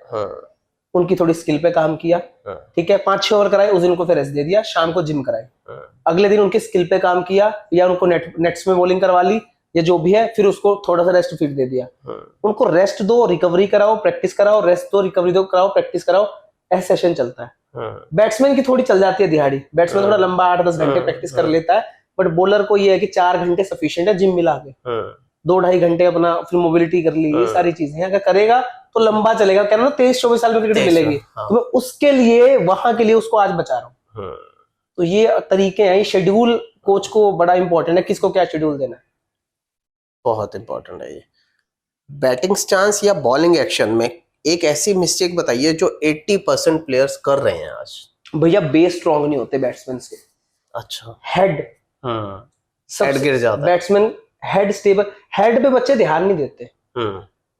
उनकी थोड़ी स्किल पे काम किया, ठीक है 5-6 ओवर कराए, उस दिन उनको फिर रेस्ट दे दिया, शाम को जिम कराए, अगले दिन उनकी स्किल पे काम किया, या उनको नेट्स में बॉलिंग करवा ली या जो भी है, फिर उसको थोड़ा सा रेस्ट फीड दे दिया। उनको रेस्ट दो, रिकवरी कराओ, प्रैक्टिस कराओ, रेस्ट दो, रिकवरी दो, कराओ, प्रैक्टिस कराओ, ऐसा सेशन चलता है। बैट्समैन की थोड़ी चल जाती है दिहाड़ी, बैट्समैन थोड़ा लंबा 8-10 घंटे प्रैक्टिस कर लेता है, बट बॉलर को ये है कि 4 घंटे सफिशिएंट है, जिम मिला के 2-2.5 घंटे अपना फिर मोबिलिटी कर ली, ये सारी चीजें अगर करेगा तो लंबा चलेगा। कहना ना 23-24 साल में क्रिकेट मिलेगी, तो मैं उसके लिए वहां के लिए उसको आज बचा रहा हूँ। तो ये तरीके हैं, ये शेड्यूल कोच को बड़ा इंपॉर्टेंट है, किसको क्या शेड्यूल देना है, बहुत इंपॉर्टेंट है ये। बैटिंग स्टांस या बॉलिंग एक्शन में एक ऐसी मिस्टेक बताइए जो 80% प्लेयर्स कर रहे हैं आज। भैया बेस स्ट्रांग नहीं होते बैट्समैन के। अच्छा। हेड हेड गिर जाता है, बैट्समैन हेड स्टेबल, हेड पे बच्चे ध्यान नहीं देते,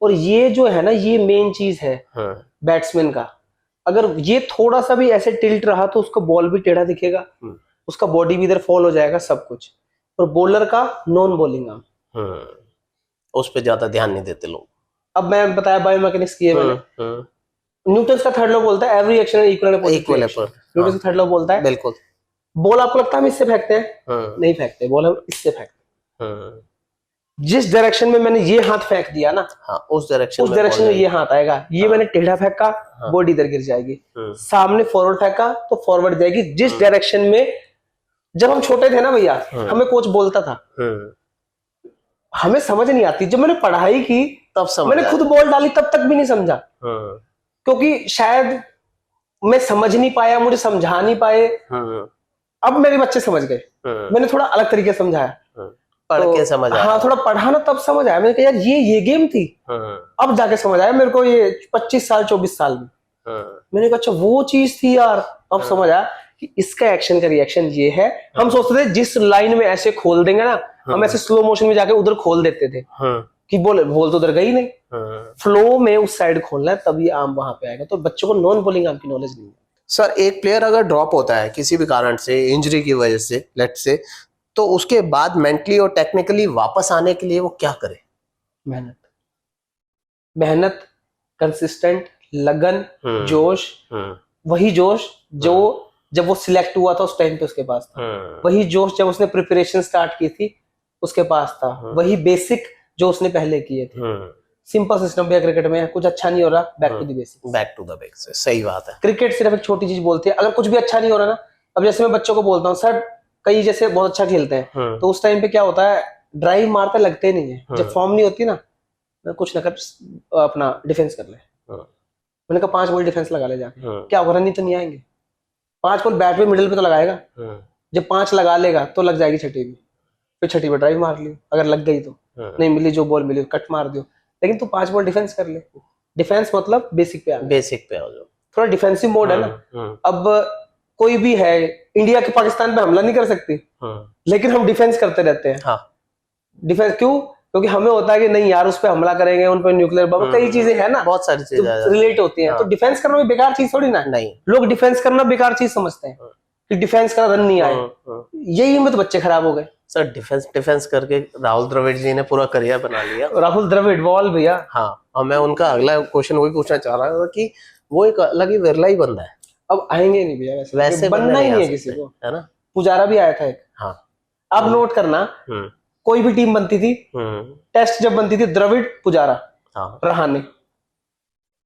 और ये जो है ना ये मेन चीज है बैट्समैन का। अगर ये थोड़ा सा भी ऐसे टिल्ट रहा तो उसका बॉल भी टेढ़ा दिखेगा, उसका बॉडी भी इधर फॉल हो जाएगा, सब कुछ। और बॉलर का नॉन बॉलिंग आर्म, उस पे ज्यादा ध्यान नहीं देते लोग। अब मैं बताया बायोमैकेनिक्स की है मैंने, न्यूटन का थर्ड लॉ बोलता है every action equal effort, Newton का थर्ड लॉ बोलता है। बिल्कुल। बॉल आपको लगता है हम इससे फेंकते हैं, नहीं फेंकते, बॉल हम इससे फेंकते हैं। जिस डायरेक्शन में मैंने ये हाथ फेंक दिया ना, उस डायरेक्शन में ये हाथ आएगा, ये मैंने टेढ़ा फेंका, बॉडी इधर गिर जाएगी, सामने फॉरवर्ड फेंका तो फॉरवर्ड जाएगी। जिस डायरेक्शन में, जब हम छोटे थे ना भैया, हमें कोच बोलता था, हमें समझ नहीं आती, जब मैंने पढ़ाई की तब समझ, मैंने खुद बॉल डाली तब तक भी नहीं समझा, क्योंकि शायद मैं समझ नहीं पाया, मुझे समझा नहीं पाए। अब मेरे बच्चे समझ गए, मैंने थोड़ा अलग तरीके से समझाया, पढ़ के समझ आया। हाँ थोड़ा पढ़ा ना तब समझ आया, मैंने कहा यार ये गेम थी, अब जाके समझ आया मेरे को, ये 25 साल 24 साल में मैंने कहा अच्छा वो चीज थी यार, अब समझ आया कि इसका एक्शन का रिएक्शन ये है। हम सोचते थे जिस लाइन में ऐसे खोल देंगे ना, हम ऐसे स्लो मोशन में जाके उधर खोल देते थे कि बॉल तो उधर गई नहीं, फ्लो में उस साइड खोलना है तभी आर्म वहां पे आएगा। तो बच्चों को नॉन बॉलिंग आर्म की नॉलेज नहीं है। सर एक प्लेयर अगर ड्रॉप होता है किसी भी कारण से, इंजरी की वजह से लेट से, तो उसके बाद मेंटली और टेक्निकली वापस आने के लिए वो क्या करे? मेहनत, कंसिस्टेंट, लगन, जोश, वही जोश जो जब वो सिलेक्ट हुआ था उस टाइम पे उसके पास था, वही जोश जब उसने प्रिपरेशन स्टार्ट की थी उसके पास था, वही बेसिक जो उसने पहले किए थे। सिंपल सिस्टम पे क्रिकेट में कुछ अच्छा नहीं हो रहा, back to the basics, back to the basics. सही बात है। क्रिकेट सिर्फ एक छोटी चीज बोलती है, अगर कुछ भी अच्छा नहीं हो रहा ना, अब जैसे मैं बच्चों को बोलता हूँ सर कई जैसे बहुत अच्छा खेलते हैं, तो उस टाइम पे क्या होता है, ड्राइव मारते लगते नहीं है, जब फॉर्म नहीं होती ना, कुछ ना कर अपना डिफेंस कर ले, मैंने कहा 5 बॉल डिफेंस लगा ले जाके, क्या होगा, रन तो नहीं आएंगे, 5 बॉल बैट पे मिडिल पे तो लगाएगा, जब 5 लगा लेगा तो लग जाएगी छठी भी, फिर छठी पे ड्राइव मार ली, अगर लग गई तो नहीं मिली, जो बॉल मिली कट मार दियो, लेकिन तू 5 बॉल डिफेंस कर ले। डिफेंस मतलब बेसिक पे आ जाओ। थोड़ा डिफेंसिव मोड है ना। अब कोई भी है, इंडिया के पाकिस्तान पे हमला नहीं कर सकती, लेकिन हम डिफेंस करते रहते हैं। हाँ। डिफेंस क्यों? क्योंकि हमें होता है कि नहीं यार उस पे हमला करेंगे, उन पे न्यूक्लियर बम, कई चीजें है ना, बहुत सारी चीजें रिलेट होती हैं। तो डिफेंस करना भी बेकार चीज थोड़ी ना है। नहीं, लोग डिफेंस करना बेकार चीज समझते हैं कि डिफेंस का रन नहीं आए, यही में तो बच्चे खराब हो गए। सर डिफेंस करके राहुल द्रविड़ जी ने पूरा करियर बना लिया। राहुल द्रविड़ बॉल भैया। हाँ, और मैं उनका अगला क्वेश्चन वही पूछना चाह रहा था कि वो एक अलग ही विरला ही बंदा है। अब आएंगे नहीं भैया, वैसे बनना ही नहीं है किसी को, है ना। पुजारा भी आया था एक। हाँ। आप नोट करना, कोई भी टीम बनती थी, टेस्ट जब बनती थी, द्रविड़, पुजारा, हाँ, रहाणे,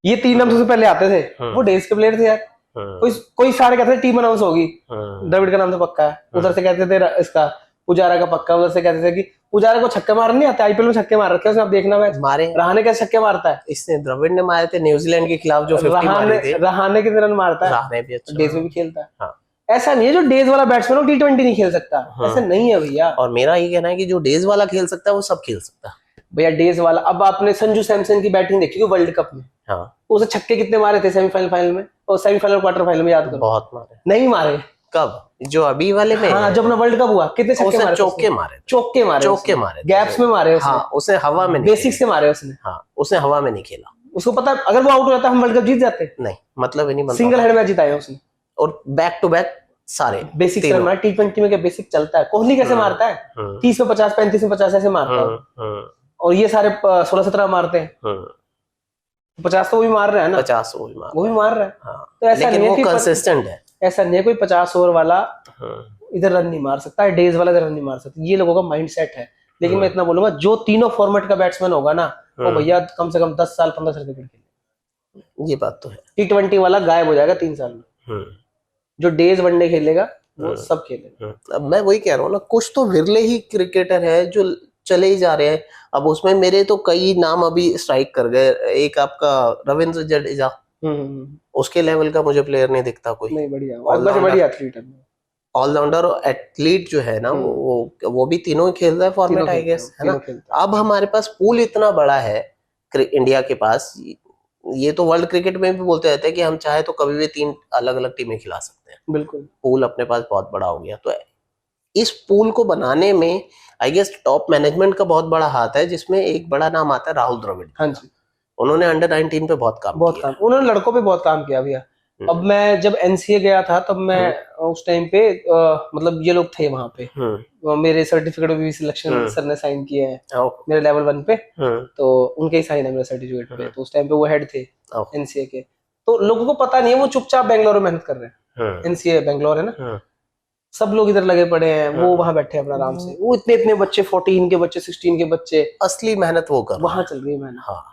ये तीन नाम सबसे पहले आते थे। वो डेज के प्लेयर थे यार। कोई सारे कहते थे टीम अनाउंस होगी, द्रविड़ का नाम तो पक्का है, उधर से कहते थे इसका पुजारा का पक्का, उधर से कहते थे कि पुजारा को छक्के मारने नहीं आते, आईपीएल में छक्के मार रखे उसने, आप देखना मैच मारे। रहाणे कैसे छक्के मारता है, इसने द्रविड़ ने मारे थे न्यूजीलैंड के खिलाफ जो 50 मारे थे। रहाणे कितने रन मारता है, रहाणे भी अच्छा, डेज में भी खेलता है। हाँ। ऐसा नहीं है जो डेज वाला बैट्समैन हो T20 नहीं खेल सकता, ऐसा नहीं है भैया। और मेरा ये कहना है कि जो डेज वाला खेल सकता है वो सब खेल सकता है भैया। डेज वाला, अब आपने संजू सैमसन की बैटिंग देखी वर्ल्ड कप में, हाँ। उसे छक्के कितने मारे थे सेमीफाइनल, फाइनल में, और सेमीफाइनल क्वार्टर फाइनल में, याद करो। बहुत मारे। नहीं मारे। कब? जो अभी वाले में? हाँ, जब अपना वर्ल्ड कप हुआ, कितने छक्के मारे? चौके मारे, चौके मारे, गैप्स में मारे उसने। हाँ, उसने हवा में बेसिक से मारे उसने। हाँ, उसने हवा में नहीं खेला। उसको पता, अगर वो आउट हो जाता हम वर्ल्ड कप जीत जाते। नहीं, मतलब ही नहीं बनता। सिंगल हेड मैच जिताया उसने, और बैक टू बैक सारे बेसिक से मारा। T20 में क्या बेसिक चलता है? कोहली कैसे मारता है, 30 में 50, 35 में 50 ऐसे मारता है, और ये सारे 16-17 मारते हैं। 50 तो वो भी मार रहा है ना, 50 वो भी मार रहा है। हाँ। तो ऐसा नहीं है कि कंसिस्टेंट है, ऐसा नहीं है कोई 50 ओवर वाला इधर रन नहीं मार सकता है, डेज वाला इधर रन नहीं मार सकता, ये लोगों का माइंडसेट है। लेकिन मैं इतना बोलूंगा, जो तीनों फॉर्मेट का बैट्समैन होगा ना, वो भैया कम से कम 10 साल 15 साल क्रिकेट खेलेगा। ये बात तो है। T20 वाला गायब हो जाएगा 3 साल में, जो डेज वनडे खेलेगा वो सब खेलेगा। अब मैं वही कह रहा हूँ ना, कुछ तो विरले ही क्रिकेटर है जो चले ही जा रहे हैं। अब उसमें मेरे तो कई नाम अभी स्ट्राइक कर गए। एक आपका रविंद्र जडेजा, उसके लेवल का मुझे प्लेयर नहीं दिखता कोई। नहीं, बढ़िया एथलीट है, ऑलराउंडर एथलीट जो है ना, वो भी तीनों ही खेल रहा है फॉर्मेट, आई गेस, है ना। अब हमारे पास पूल इतना बड़ा है इंडिया के पास, ये तो वर्ल्ड क्रिकेट में भी बोलते रहते हैं कि हम चाहे तो कभी भी 3 अलग अलग टीमें खिला सकते हैं। बिल्कुल, पूल अपने पास बहुत बड़ा हो गया। तो इस पूल को बनाने में आई गेस टॉप मैनेजमेंट का बहुत बड़ा हाथ है, जिसमें एक बड़ा नाम आता है राहुल द्रविड़। हाँ जी, उन्होंने अंडर 19 पे बहुत काम किया। उन्होंने लड़कों पे बहुत काम किया भैया। अब मैं जब NCA गया था, तब मैं उस टाइम पे मतलब ये लोग थे वहां पे, मेरे सर्टिफिकेट भी सिलेक्शन सर ने साइन किए हैं मेरे लेवल 1 पे, तो उनके ही साइन है मेरे सर्टिफिकेट पे। तो उस टाइम पे वो हेड थे NCA के। तो लोगों को पता नहीं है, वो चुपचाप बैंगलोर में मेहनत कर रहे हैं। NCA बैंगलोर है ना, सब लोग इधर लगे पड़े हैं, वो वहां बैठे हैं अपना आराम से। वो इतने बच्चे, 14 के बच्चे, 16 के बच्चे, असली मेहनत वो कर वहां चल रही है मेहनत। हाँ,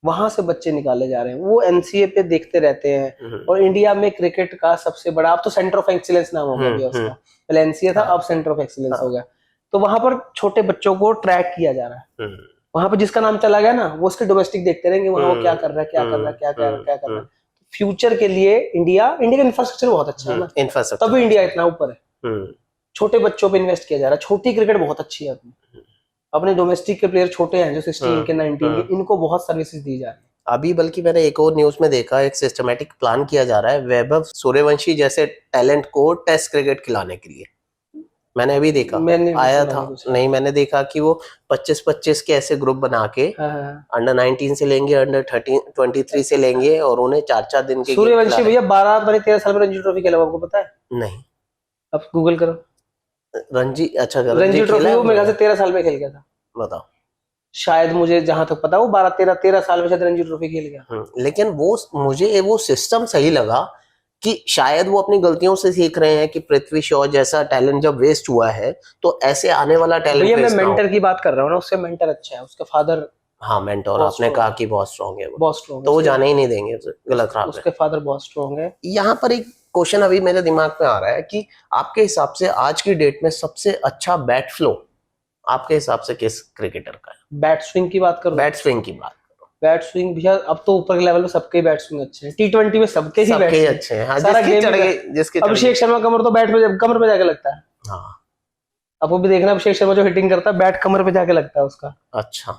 वहां से बच्चे निकाले जा रहे हैं, वो NCA पे देखते रहते हैं। और इंडिया में क्रिकेट का सबसे बड़ा, अब तो सेंटर ऑफ एक्सीलेंस नाम हो गया उसका, पहले NCA था, अब सेंटर ऑफ एक्सीलेंस हो गया। तो वहां पर छोटे बच्चों को ट्रैक किया जा रहा है। वहां पर जिसका नाम चला गया ना, वो उसके डोमेस्टिक देखते रहेंगे, वहां वो क्या कर रहा है, क्या कर रहा है। फ्यूचर के लिए इंडिया का इंफ्रास्ट्रक्चर बहुत अच्छा है ना, तभी इंडिया इतना ऊपर है। छोटे बच्चों पे इन्वेस्ट किया जा रहा है, छोटी क्रिकेट बहुत अच्छी है अपने डोमेस्टिक के प्लेयर छोटे हैं जो 16 के 19 के, इनको बहुत सर्विसेज दी जा रही है अभी। बल्कि मैंने एक और न्यूज में देखा, एक सिस्टमैटिक प्लान किया जा रहा है वैभव सूर्यवंशी जैसे टैलेंट को टेस्ट क्रिकेट खिलाने के लिए। मैंने अभी देखा, आया था नहीं, मैंने देखा कि वो 25-25 के ऐसे ग्रुप बना के अंडर 19 से लेंगे, अंडर 23 से लेंगे, और उन्हें 4-4 दिन के। सूर्यवंशी भैया 13 साल में रणजी ट्रॉफी खेला, आपको पता है? नहीं, अब गूगल करो। रणजी, अच्छा, रणजी ट्रॉफी वो मेरे ख्याल से 13 साल में खेल गया था। बताओ, शायद, मुझे जहां तक पता, वो 13 साल में शायद रणजी ट्रॉफी खेल गया। लेकिन मुझे वो सिस्टम सही लगा कि शायद वो अपनी गलतियों से सीख रहे हैं कि पृथ्वी शॉ जैसा टैलेंट जब वेस्ट हुआ है, तो ऐसे आने वाला टैलेंट। मैं मेंटर की बात कर रहा हूँ ना, उससे मेंटर अच्छा है, उसका फादर। हाँ, मेंटर आपने कहा कि बहुत स्ट्रॉन्ग है, बहुत स्ट्रॉन्ग, तो वो जाने ही नहीं देंगे गलत राह पे। उसके फादर बहुत स्ट्रॉन्ग है। यहाँ पर एक क्वेश्चन अभी मेरे दिमाग में आ रहा है कि आपके हिसाब से आज की डेट में सबसे अच्छा बैट फ्लो आपके हिसाब से किस क्रिकेटर का है? बैट स्विंग की बात करो, बैट स्विंग की बात करो। बैट स्विंग भैया अब तो ऊपर के लेवल में सबके बैट स्विंग अच्छे हैं। T20 में सबके ही बैट अच्छे हैं। हाँ, जिसके अभिषेक शर्मा कमर तो बैट पे, कमर पे जाके लगता है। हाँ, अब वो भी देखना, अभिषेक शर्मा जो हिटिंग करता है, बैट कमर पे जाके लगता है उसका। अच्छा,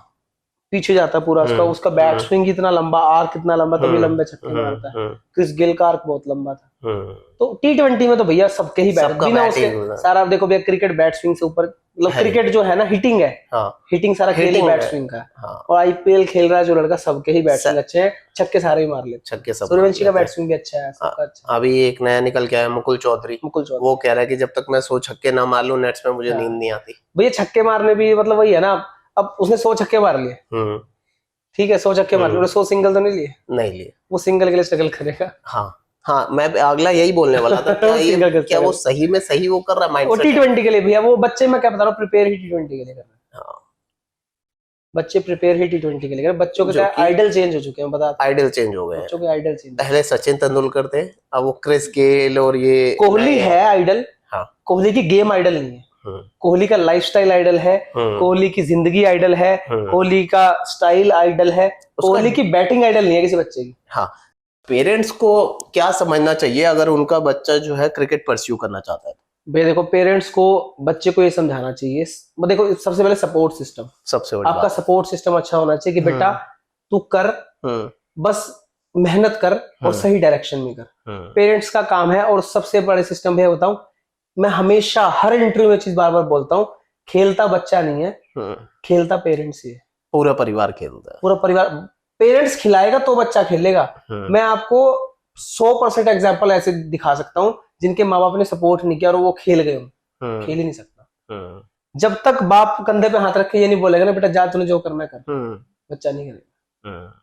पीछे जाता है पूरा उसका, उसका बैट स्विंग इतना लंबा, आर्क कितना लंबा, तभी लंबे छक्के मारता है। क्रिस गेल का आर्क बहुत लंबा था। तो T20 में तो भैया सबके ही बैट, बिना उसके सारा देखो भैया, क्रिकेट बैट स्विंग से ऊपर, मतलब क्रिकेट जो है ना हिटिंग है, हिटिंग सारा खेल ही बैट स्विंग का। और IPL खेल रहा है जो लड़का, सबके ही बैट स्विंग अच्छे हैं, छक्के सारे ही मार लेते, छक्के सब। सूर्यवंशी का बैट स्विंग भी अच्छा है, सबका अच्छा। अभी एक नया निकल के आया मुकुल चौधरी, वो कह रहा है कि जब तक मैं 100 छक्के ना मार लूं नेट्स में, मुझे नींद नहीं आती। भैया छक्के मारने भी मतलब वही है ना, अब उसने 100 छक्के मार लिए, ठीक है 100 छक्के मार लिए, 100 सिंगल तो नहीं लिए, वो सिंगल के लिए स्ट्रगल करेगा। हाँ, मैं अगला यही बोलने वाला था। क्या वो सही में सही वो कर रहा है माइंडसेट? वो T20 के लिए भैया, वो बच्चे, मैं क्या बता रहा हूँ, प्रिपेयर ही T20 के लिए कर रहे हैं। बच्चे प्रिपेयर ही T20 के लिए कर रहे हैं। बच्चों के क्या आइडल चेंज हो चुके हैं, बता, आइडल चेंज हो गए, बच्चों के आइडल चेंज। पहले सचिन तेंदुलकर थे, अब वो क्रिस गेल और ये कोहली है आइडल। कोहली की गेम आइडल नहीं है, कोहली का लाइफस्टाइल आइडल है, कोहली की जिंदगी आइडल है, कोहली का स्टाइल आइडल है, कोहली की बैटिंग आइडल नहीं है किसी बच्चे की। पेरेंट्स को क्या समझना चाहिए अगर उनका बच्चा जो है क्रिकेट परस्यू करना चाहता है? भाई देखो, पेरेंट्स को बच्चे को ये समझाना चाहिए, देखो सबसे पहले सपोर्ट सिस्टम, सबसे बड़ी आपका सपोर्ट सिस्टम अच्छा होना चाहिए कि बेटा तू कर, बस मेहनत कर और सही डायरेक्शन में कर। पेरेंट्स का काम है। और सबसे बड़े सिस्टम है, बताऊं, मैं हमेशा हर इंटरव्यू में चीज बार बार बोलता हूँ, खेलता बच्चा नहीं है, खेलता पेरेंट्स ही है। पूरा परिवार खेलता है, पूरा परिवार। पेरेंट्स खिलाएगा तो बच्चा खेलेगा। मैं आपको 100% एग्जाम्पल ऐसे दिखा सकता हूँ जिनके माँ बाप ने सपोर्ट नहीं किया और वो खेल गए, खेल ही नहीं सकता। जब तक बाप कंधे पे हाथ रखे ये नहीं बोलेगा ना बेटा जा तूने जो करना कर, बच्चा नहीं करेगा।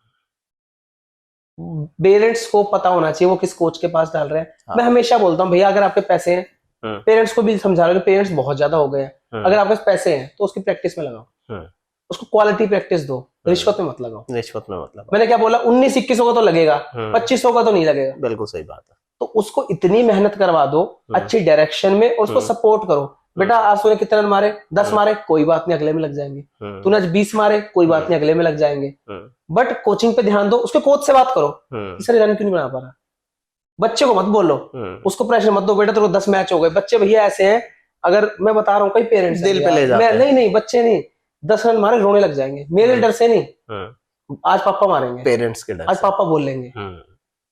पेरेंट्स को पता होना चाहिए वो किस कोच के पास डाल रहे हैं। मैं हमेशा बोलता हूँ भैया, अगर आपके पैसे हैं, पेरेंट्स को भी समझा रहे हो, पेरेंट्स बहुत ज्यादा हो गए हैं, अगर आपके पास पैसे हैं तो उसकी प्रैक्टिस में लगाओ, उसको क्वालिटी प्रैक्टिस दो, रिश्वत में मत लगाओ। रिश्वत में मतलब मैंने क्या बोला, 19-21 का तो लगेगा, 2500 का तो नहीं लगेगा। बिल्कुल सही बात है। तो उसको इतनी मेहनत करवा दो अच्छी डायरेक्शन में, और उसको सपोर्ट करो। बेटा आज तूने कितने रन मारे, 10 मारे, कोई बात नहीं अगले में लग जाएंगे। तूने आज 20 मारे, कोई बात नहीं अगले में लग जाएंगे। बट कोचिंग पे ध्यान दो, उसके कोच से बात करो, सर रन क्यों नहीं बना पा रहा। बच्चे को मत बोलो, उसको प्रेशर मत दो, बेटा तेरे को 10 मैच हो गए। बच्चे भैया ऐसे हैं, अगर मैं बता रहा हूँ, कई पेरेंट्स दिल पे ले जाते हैं। नहीं बच्चे नहीं, 10 रन मारे रोने लग जाएंगे, मेरे डर से नहीं, आज पापा मारेंगे, पेरेंट्स के डर, आज पापा बोल लेंगे।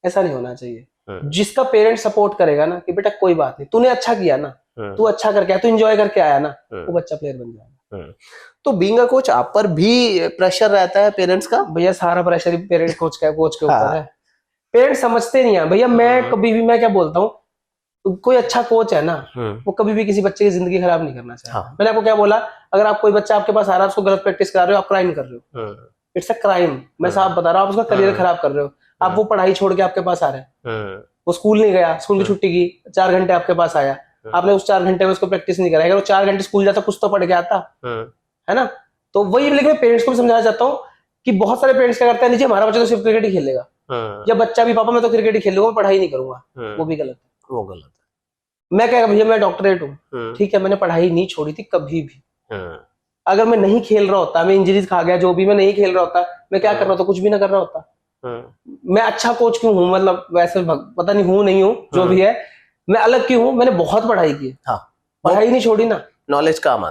ऐसा नहीं होना चाहिए। जिसका पेरेंट सपोर्ट करेगा ना कि बेटा कोई बात नहीं, तूने अच्छा किया ना, तू अच्छा करके आया, तू एंजॉय करके आया ना, वो बच्चा प्लेयर बन जाएगा। तो बीइंग अ कोच आप पर भी प्रेशर रहता है पेरेंट्स का? भैया सारा प्रेशर पेरेंट कोच के ऊपर है। पेरेंट्स समझते नहीं है भैया। मैं कभी भी, मैं क्या बोलता हूँ, कोई अच्छा कोच है ना, वो कभी भी किसी बच्चे की जिंदगी खराब नहीं करना चाहिए। मैंने आपको क्या बोला, अगर आप कोई बच्चा आपके पास आ रहा है, उसको गलत प्रैक्टिस करा रहे हो, आप क्राइम कर रहे हो, इट्स अ क्राइम। मैं साफ बता रहा हूँ, आप उसका करियर खराब कर रहे हो। आप वो पढ़ाई छोड़ के आपके पास आ रहे हैं, वो स्कूल नहीं गया, स्कूल की छुट्टी की, 4 घंटे आपके पास आया, आपने उस 4 घंटे में उसको प्रैक्टिस नहीं कराया। अगर वो 4 घंटे स्कूल जाता कुछ तो पढ़ के आता है ना। तो वही, लेकिन पेरेंट्स को भी समझाना चाहता हूँ कि बहुत सारे पेरेंट्स क्या करते हैं, नीचे हमारा बच्चा तो सिर्फ क्रिकेट ही खेलेगा, या बच्चा भी पापा मैं तो क्रिकेट ही खेलूंगा, पढ़ाई नहीं करूंगा, वो भी गलत है। वो गलत है। मैं क्या भैया, मैं डॉक्टरेट हूँ, ठीक है, मैंने पढ़ाई नहीं छोड़ी थी कभी भी। अगर मैं नहीं खेल रहा होता, मैं इंजरीज खा गया, जो भी, मैं नहीं खेल रहा होता, मैं क्या कर रहा होता, कुछ भी ना कर रहा होता। मैं अच्छा कोच क्यों हूँ, मतलब वैसे पता नहीं हूँ नहीं हूँ, जो भी है, मैं अलग क्यों हूँ, मैंने बहुत पढ़ाई की है। पढ़ाई नहीं छोड़ी ना, नॉलेज काम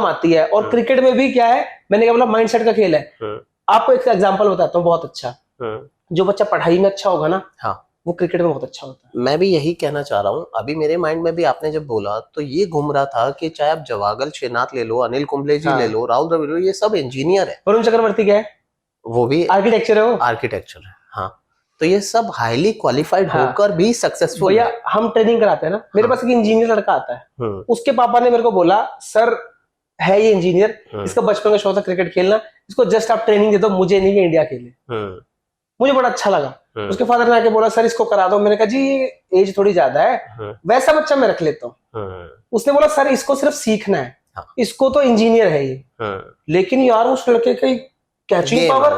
आती है। और क्रिकेट में भी क्या है, मैंने क्या बोला, माइंडसेट का खेल है। आपको एक एग्जांपल बताता हूँ बहुत अच्छा, जो बच्चा पढ़ाई में अच्छा होगा ना, वो क्रिकेट में बहुत अच्छा होता है। मैं भी यही कहना चाह रहा हूँ। अभी मेरे माइंड में भी आपने जब बोला तो ये घूम रहा था कि चाहे आप जवागल श्रीनाथ ले लो, अनिल कुंबले जी ले लो, राहुल द्रविड़, ये सब इंजीनियर है। वरुण चक्रवर्ती क्या है, वो भी आर्किटेक्चर है, वो आर्किटेक्चर है। हाँ, तो ये सब हाईली क्वालिफाइड होकर भी सक्सेसफुल। भैया हम ट्रेनिंग कराते हैं ना, मेरे पास एक इंजीनियर लड़का आता है, उसके पापा ने मेरे को बोला, सर है ये इंजीनियर, इसका बचपन का शौक था क्रिकेट खेलना, इसको जस्ट आप ट्रेनिंग दे दो, मुझे नहीं इंडिया खेले। मुझे बड़ा अच्छा लगा। उसके फादर ने आके बोला, सर इसको करा दो। मैंने कहा जी एज थोड़ी ज्यादा है, वैसा बच्चा मैं रख लेता हूँ। उसने बोला सर इसको सिर्फ सीखना है, इसको तो इंजीनियर है ये। लेकिन यार उस लड़के की कैचिंग पावर,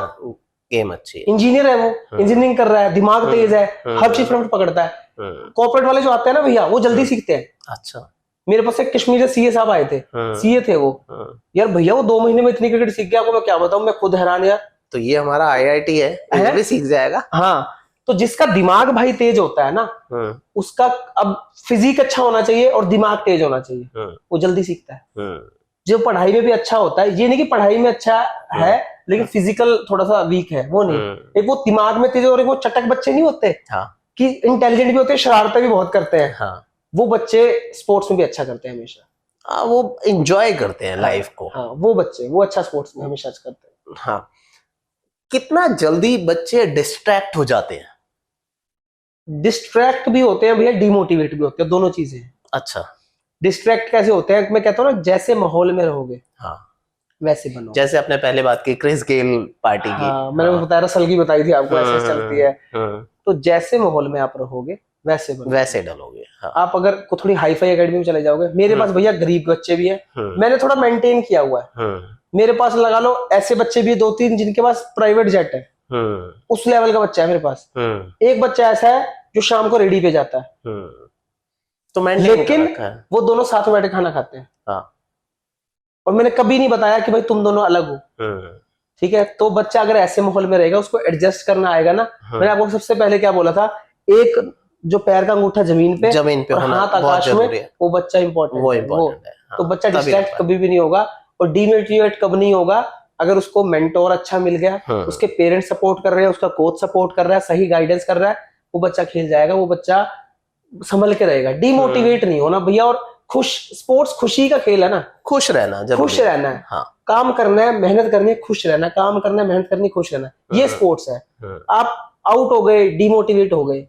गेम अच्छी है, इंजीनियर है वो, इंजीनियरिंग कर रहा है, दिमाग तेज है, हर चीज फटाफट पकड़ता है। कॉर्पोरेट वाले जो आते हैं ना भैया, वो जल्दी सीखते हैं। अच्छा, मेरे पास एक कश्मीर से सीए साहब आए थे, सीए थे वो, यार भैया वो 2 महीने में इतनी क्रिकेट सीख गया, आपको मैं क्या बताऊं, मैं खुद हैरान यार। तो ये हमारा IIT है, ये भी सीख जाएगा। हाँ, तो जिसका दिमाग भाई तेज होता है ना, उसका अब फिजिक अच्छा होना चाहिए और दिमाग तेज होना चाहिए, वो जल्दी सीखता है। जो पढ़ाई में भी अच्छा होता है, ये नहीं कि पढ़ाई में अच्छा है लेकिन फिजिकल थोड़ा सा वीक है, वो नहीं। एक वो दिमाग में तेज और एक वो चटक बच्चे नहीं होते, हाँ कि इंटेलिजेंट भी होते हैं, शरारतें भी बहुत करते हैं, हाँ वो बच्चे स्पोर्ट्स में भी अच्छा करते हैं हमेशा। हाँ, वो एंजॉय करते हैं लाइफ को। हाँ, वो बच्चे वो अच्छा स्पोर्ट्स में हमेशा अच्छा करते हैं। हाँ, कितना जल्दी बच्चे डिस्ट्रैक्ट हो जाते हैं। डिस्ट्रैक्ट भी होते हैं भैया, डिमोटिवेट भी होते हैं, दोनों चीजें हैं। अच्छा। डिस्ट्रैक्ट कैसे होते हैं, मैं कहता हूँ ना, जैसे माहौल में रहोगे हाँ, वैसे बनो। जैसे आपने पहले बात की क्रिस गेल पार्टी की। हाँ, मैंने बताया रसल की बताई थी आपको, ऐसे चलती है। हम्म, तो जैसे माहौल में आप रहोगे वैसे बनो, वैसे डलोगे। हाँ। आप अगर को थोड़ी हाई फाई एकेडमी में चले जाओगे, मेरे पास भैया गरीब बच्चे भी हैं, मैंने थोड़ा मेंटेन किया हुआ है। मेरे पास लगा लो ऐसे बच्चे भी 2-3 जिनके पास प्राइवेट जेट है, उस लेवल का बच्चा है मेरे पास। एक बच्चा ऐसा है जो शाम को रेडी पे जाता है, तो मेंटेन लेकिन कर रखा है। वो दोनों साथ में बैठे खाना खाते हैं। हाँ। और मैंने कभी नहीं बताया कि भाई तुम दोनों अलग हो, ठीक है। तो बच्चा अगर ऐसे माहौल में रहेगा, उसको एडजस्ट करना आएगा ना। मैंने आपको सबसे पहले क्या बोला था, एक जो पैर का अंगूठा जमीन पे और होना हाथ बहुत आकाश में, जरूरी है। वो बच्चा इंपॉर्टेंट वो है। इम्पोर्टेंट है। हाँ, तो बच्चा तभी डिस्ट्रैक्ट होता है। कभी भी नहीं होगा, और डीमोटिवेट कब नहीं होगा, अगर उसको मेंटोर अच्छा मिल गया, उसके पेरेंट्स सपोर्ट कर रहे हैं, उसका कोच सपोर्ट कर रहा है, सही गाइडेंस कर रहा है, वो बच्चा खेल जाएगा, वो बच्चा संभल के रहेगा। डीमोटिवेट नहीं होना भैया। और खुश, स्पोर्ट्स खुशी का खेल है ना, खुश रहना जरूरी खुश रहना है। हाँ। काम करना है, मेहनत करनी है, खुश रहना है, काम करना है, मेहनत करनी है, खुश रहना है, ये स्पोर्ट्स है। आप आउट हो गए, डिमोटिवेट हो गए,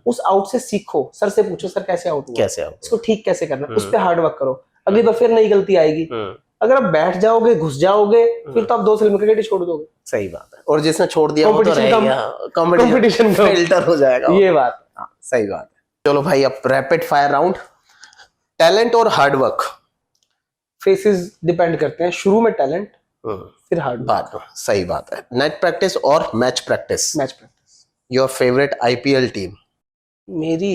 उस आउट से सीखो, सर से पूछो सर कैसे आउट हुआ, कैसे आउट इसको ठीक कैसे करना है, उस पर हार्ड वर्क करो, अगली बार फिर नई गलती आएगी। अगर आप बैठ जाओगे, घुस जाओगे, फिर तो आप 2 साल में क्रिकेट ही छोड़ दोगे। सही बात है। और जिसने छोड़ दिया वो तो रह गया, कंपटीशन फिल्टर हो जाएगा। ये बात। हाँ, सही बात है। चलो भाई, अब रैपिड फायर राउंड। टैलेंट और हार्ड वर्क। फेसेस डिपेंड करते हैं, शुरू में टैलेंट, फिर हार्ड वर्क। सही बात है। नेट प्रैक्टिस और match practice. Match practice. Your favourite IPL team. मेरी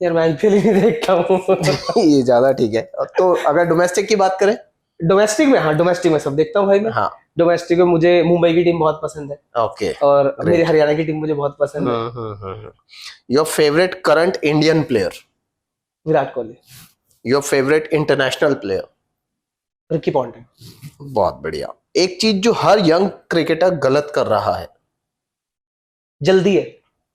यार, मैं आईपीएल ही नहीं देखता हूँ। ये ज्यादा ठीक है। तो अगर डोमेस्टिक की बात करें, डोमेस्टिक में, हाँ डोमेस्टिक में सब देखता हूँ भाई मैं। हाँ। डोमेस्टिक में मुझे मुंबई की टीम बहुत पसंद है, ओके, और मेरी हरियाणा की टीम मुझे बहुत पसंद है। Your favourite current Indian player. Virat Kohli. Your favourite international player. Ricky Ponting. बहुत बढ़िया। एक चीज जो हर यंग क्रिकेटर गलत कर रहा है। जल्दी है,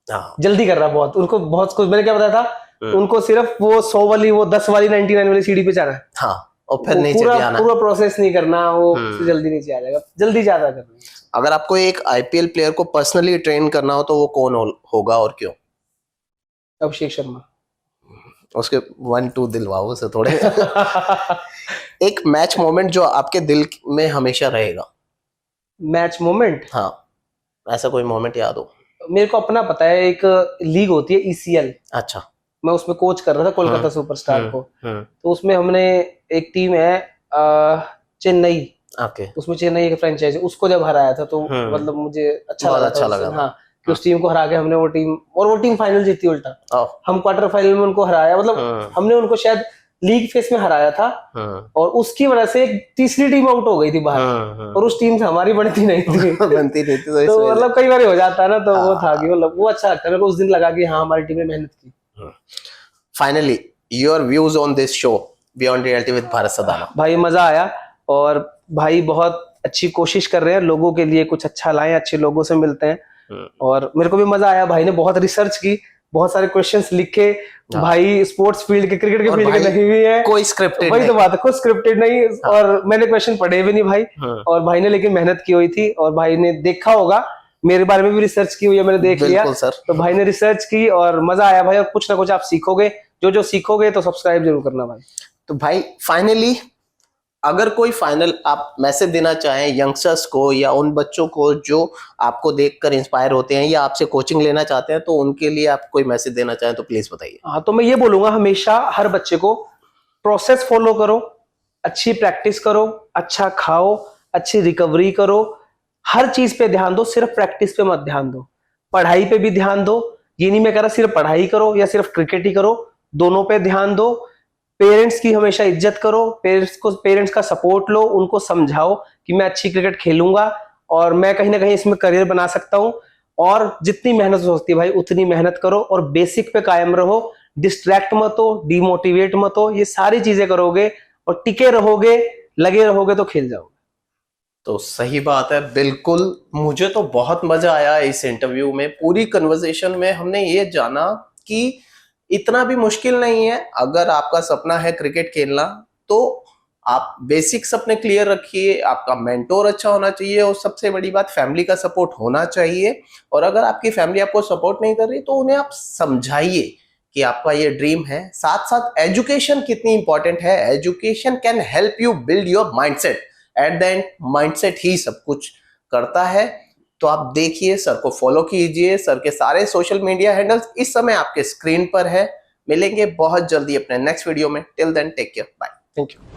हाँ। जल्दी कर रहा है बहुत, उनको बहुत कुछ। मैंने क्या बताया था, उनको सिर्फ वो 100 वाली, वो 10 वाली, 99 वाली सीढ़ी पे जाना है। हाँ, और फिर नीचे पूरा भी आना। पूरा प्रोसेस नहीं करना, वो जल्दी नीचे आ जाएगा, जल्दी ज्यादा करना। अगर आपको एक आईपीएल प्लेयर को पर्सनली ट्रेन करना हो तो वो कौन होगा और क्यों? अभिषेक शर्मा। उसके 1-2 दिलवाओ उसे थोड़े। एक मैच मोमेंट जो आपके दिल में हमेशा रहेगा। Match moment? हाँ, ऐसा कोई मोमेंट याद हो? मेरे को अपना पता है, एक लीग होती है ईसीएल। अच्छा। मैं उसमें कोच कर रहा था कोलकाता सुपरस्टार को। तो उसमें हमने, एक टीम है चेन्नई, ओके। उसमें चेन्नई का फ्रेंचाइज, उसको जब हराया था तो मतलब मुझे अच्छा लगा था कि उस टीम को हरा के हमने वो टीम, और वो टीम फाइनल जीती उल्टा। हम क्वार्टर फाइनल में उनको हराया, मतलब हमने उनको शायद लीग फेस में हराया था, और उसकी वजह से एक तीसरी टीम आउट हो गई थी बाहर, और उस टीम से हमारी बनती नहीं थी। बनती नहीं थी तो मतलब कई बार हो जाता है ना, तो वो था कि मतलब वो अच्छा लगता है मेरे को, उस दिन लगा कि हाँ हमारी टीम ने मेहनत की। Finally, your views on this show beyond reality with Bharat Sadana. भाई मजा आया, और भाई बहुत अच्छी कोशिश कर रहे हैं, लोगों के लिए कुछ अच्छा लाएं, अच्छे लोगों से मिलते हैं, और मेरे को भी मजा आया। भाई ने बहुत रिसर्च की, बहुत सारे क्वेश्चंस लिखे। भाई स्पोर्ट्स फील्ड के, क्रिकेट के फील्ड के नहीं भी है, कोई स्क्रिप्टेड वही तो बात है, कुछ स्क्रिप्टेड नहीं। और मैंने क्वेश्चन पढ़े भी नहीं भाई, और भाई ने लेकिन मेहनत की हुई थी, और भाई ने देखा होगा, मेरे बारे में भी रिसर्च की हुई है, मैंने देख लिया सर। तो भाई ने रिसर्च की, और मजा आया भाई। और कुछ ना कुछ आप सीखोगे, जो सीखोगे, तो सब्सक्राइब जरूर करना भाई। तो भाई फाइनली, अगर कोई फाइनल आप मैसेज देना चाहें यंगस्टर्स को, या उन बच्चों को जो आपको देखकर इंस्पायर होते हैं या आपसे कोचिंग लेना चाहते हैं, तो उनके लिए आप कोई मैसेज देना चाहें तो प्लीज बताइए। हाँ, तो मैं ये बोलूंगा हमेशा हर बच्चे को, प्रोसेस फॉलो करो, अच्छी प्रैक्टिस करो, अच्छा खाओ, अच्छी रिकवरी करो, हर चीज पे ध्यान दो, सिर्फ प्रैक्टिस पे मत ध्यान दो, पढ़ाई पे भी ध्यान दो। ये नहीं मैं कह रहा सिर्फ पढ़ाई करो या सिर्फ क्रिकेट ही करो, दोनों पे ध्यान दो। पेरेंट्स की हमेशा इज्जत करो, पेरेंट्स का सपोर्ट लो, उनको समझाओ कि मैं अच्छी क्रिकेट खेलूंगा और मैं कहीं ना कहीं इसमें करियर बना सकता हूं। और जितनी मेहनत हो सकती है भाई उतनी मेहनत करो, और बेसिक पे कायम रहो, डिस्ट्रैक्ट मत हो, डिमोटिवेट मत हो। ये सारी चीजें करोगे और टिके रहोगे, लगे रहोगे, तो खेल जाओगे। तो सही बात है, बिल्कुल। मुझे तो बहुत मजा आया इस इंटरव्यू में। पूरी कन्वर्सेशन में हमने ये जाना कि इतना भी मुश्किल नहीं है। अगर आपका सपना है क्रिकेट खेलना तो आप बेसिक्स अपने क्लियर रखिए, आपका मेंटोर अच्छा होना चाहिए और सबसे बड़ी बात फैमिली का सपोर्ट होना चाहिए। और अगर आपकी फैमिली आपको सपोर्ट नहीं कर रही तो उन्हें आप समझाइए कि आपका ये ड्रीम है। साथ साथ एजुकेशन कितनी इंपॉर्टेंट है। Education can help you build your mindset. At the end mindset ही सब कुछ करता है। तो आप देखिए, सर को फॉलो कीजिए। सर के सारे सोशल मीडिया हैंडल्स इस समय आपके स्क्रीन पर है। मिलेंगे बहुत जल्दी अपने नेक्स्ट वीडियो में। Till then take care, bye. Thank you.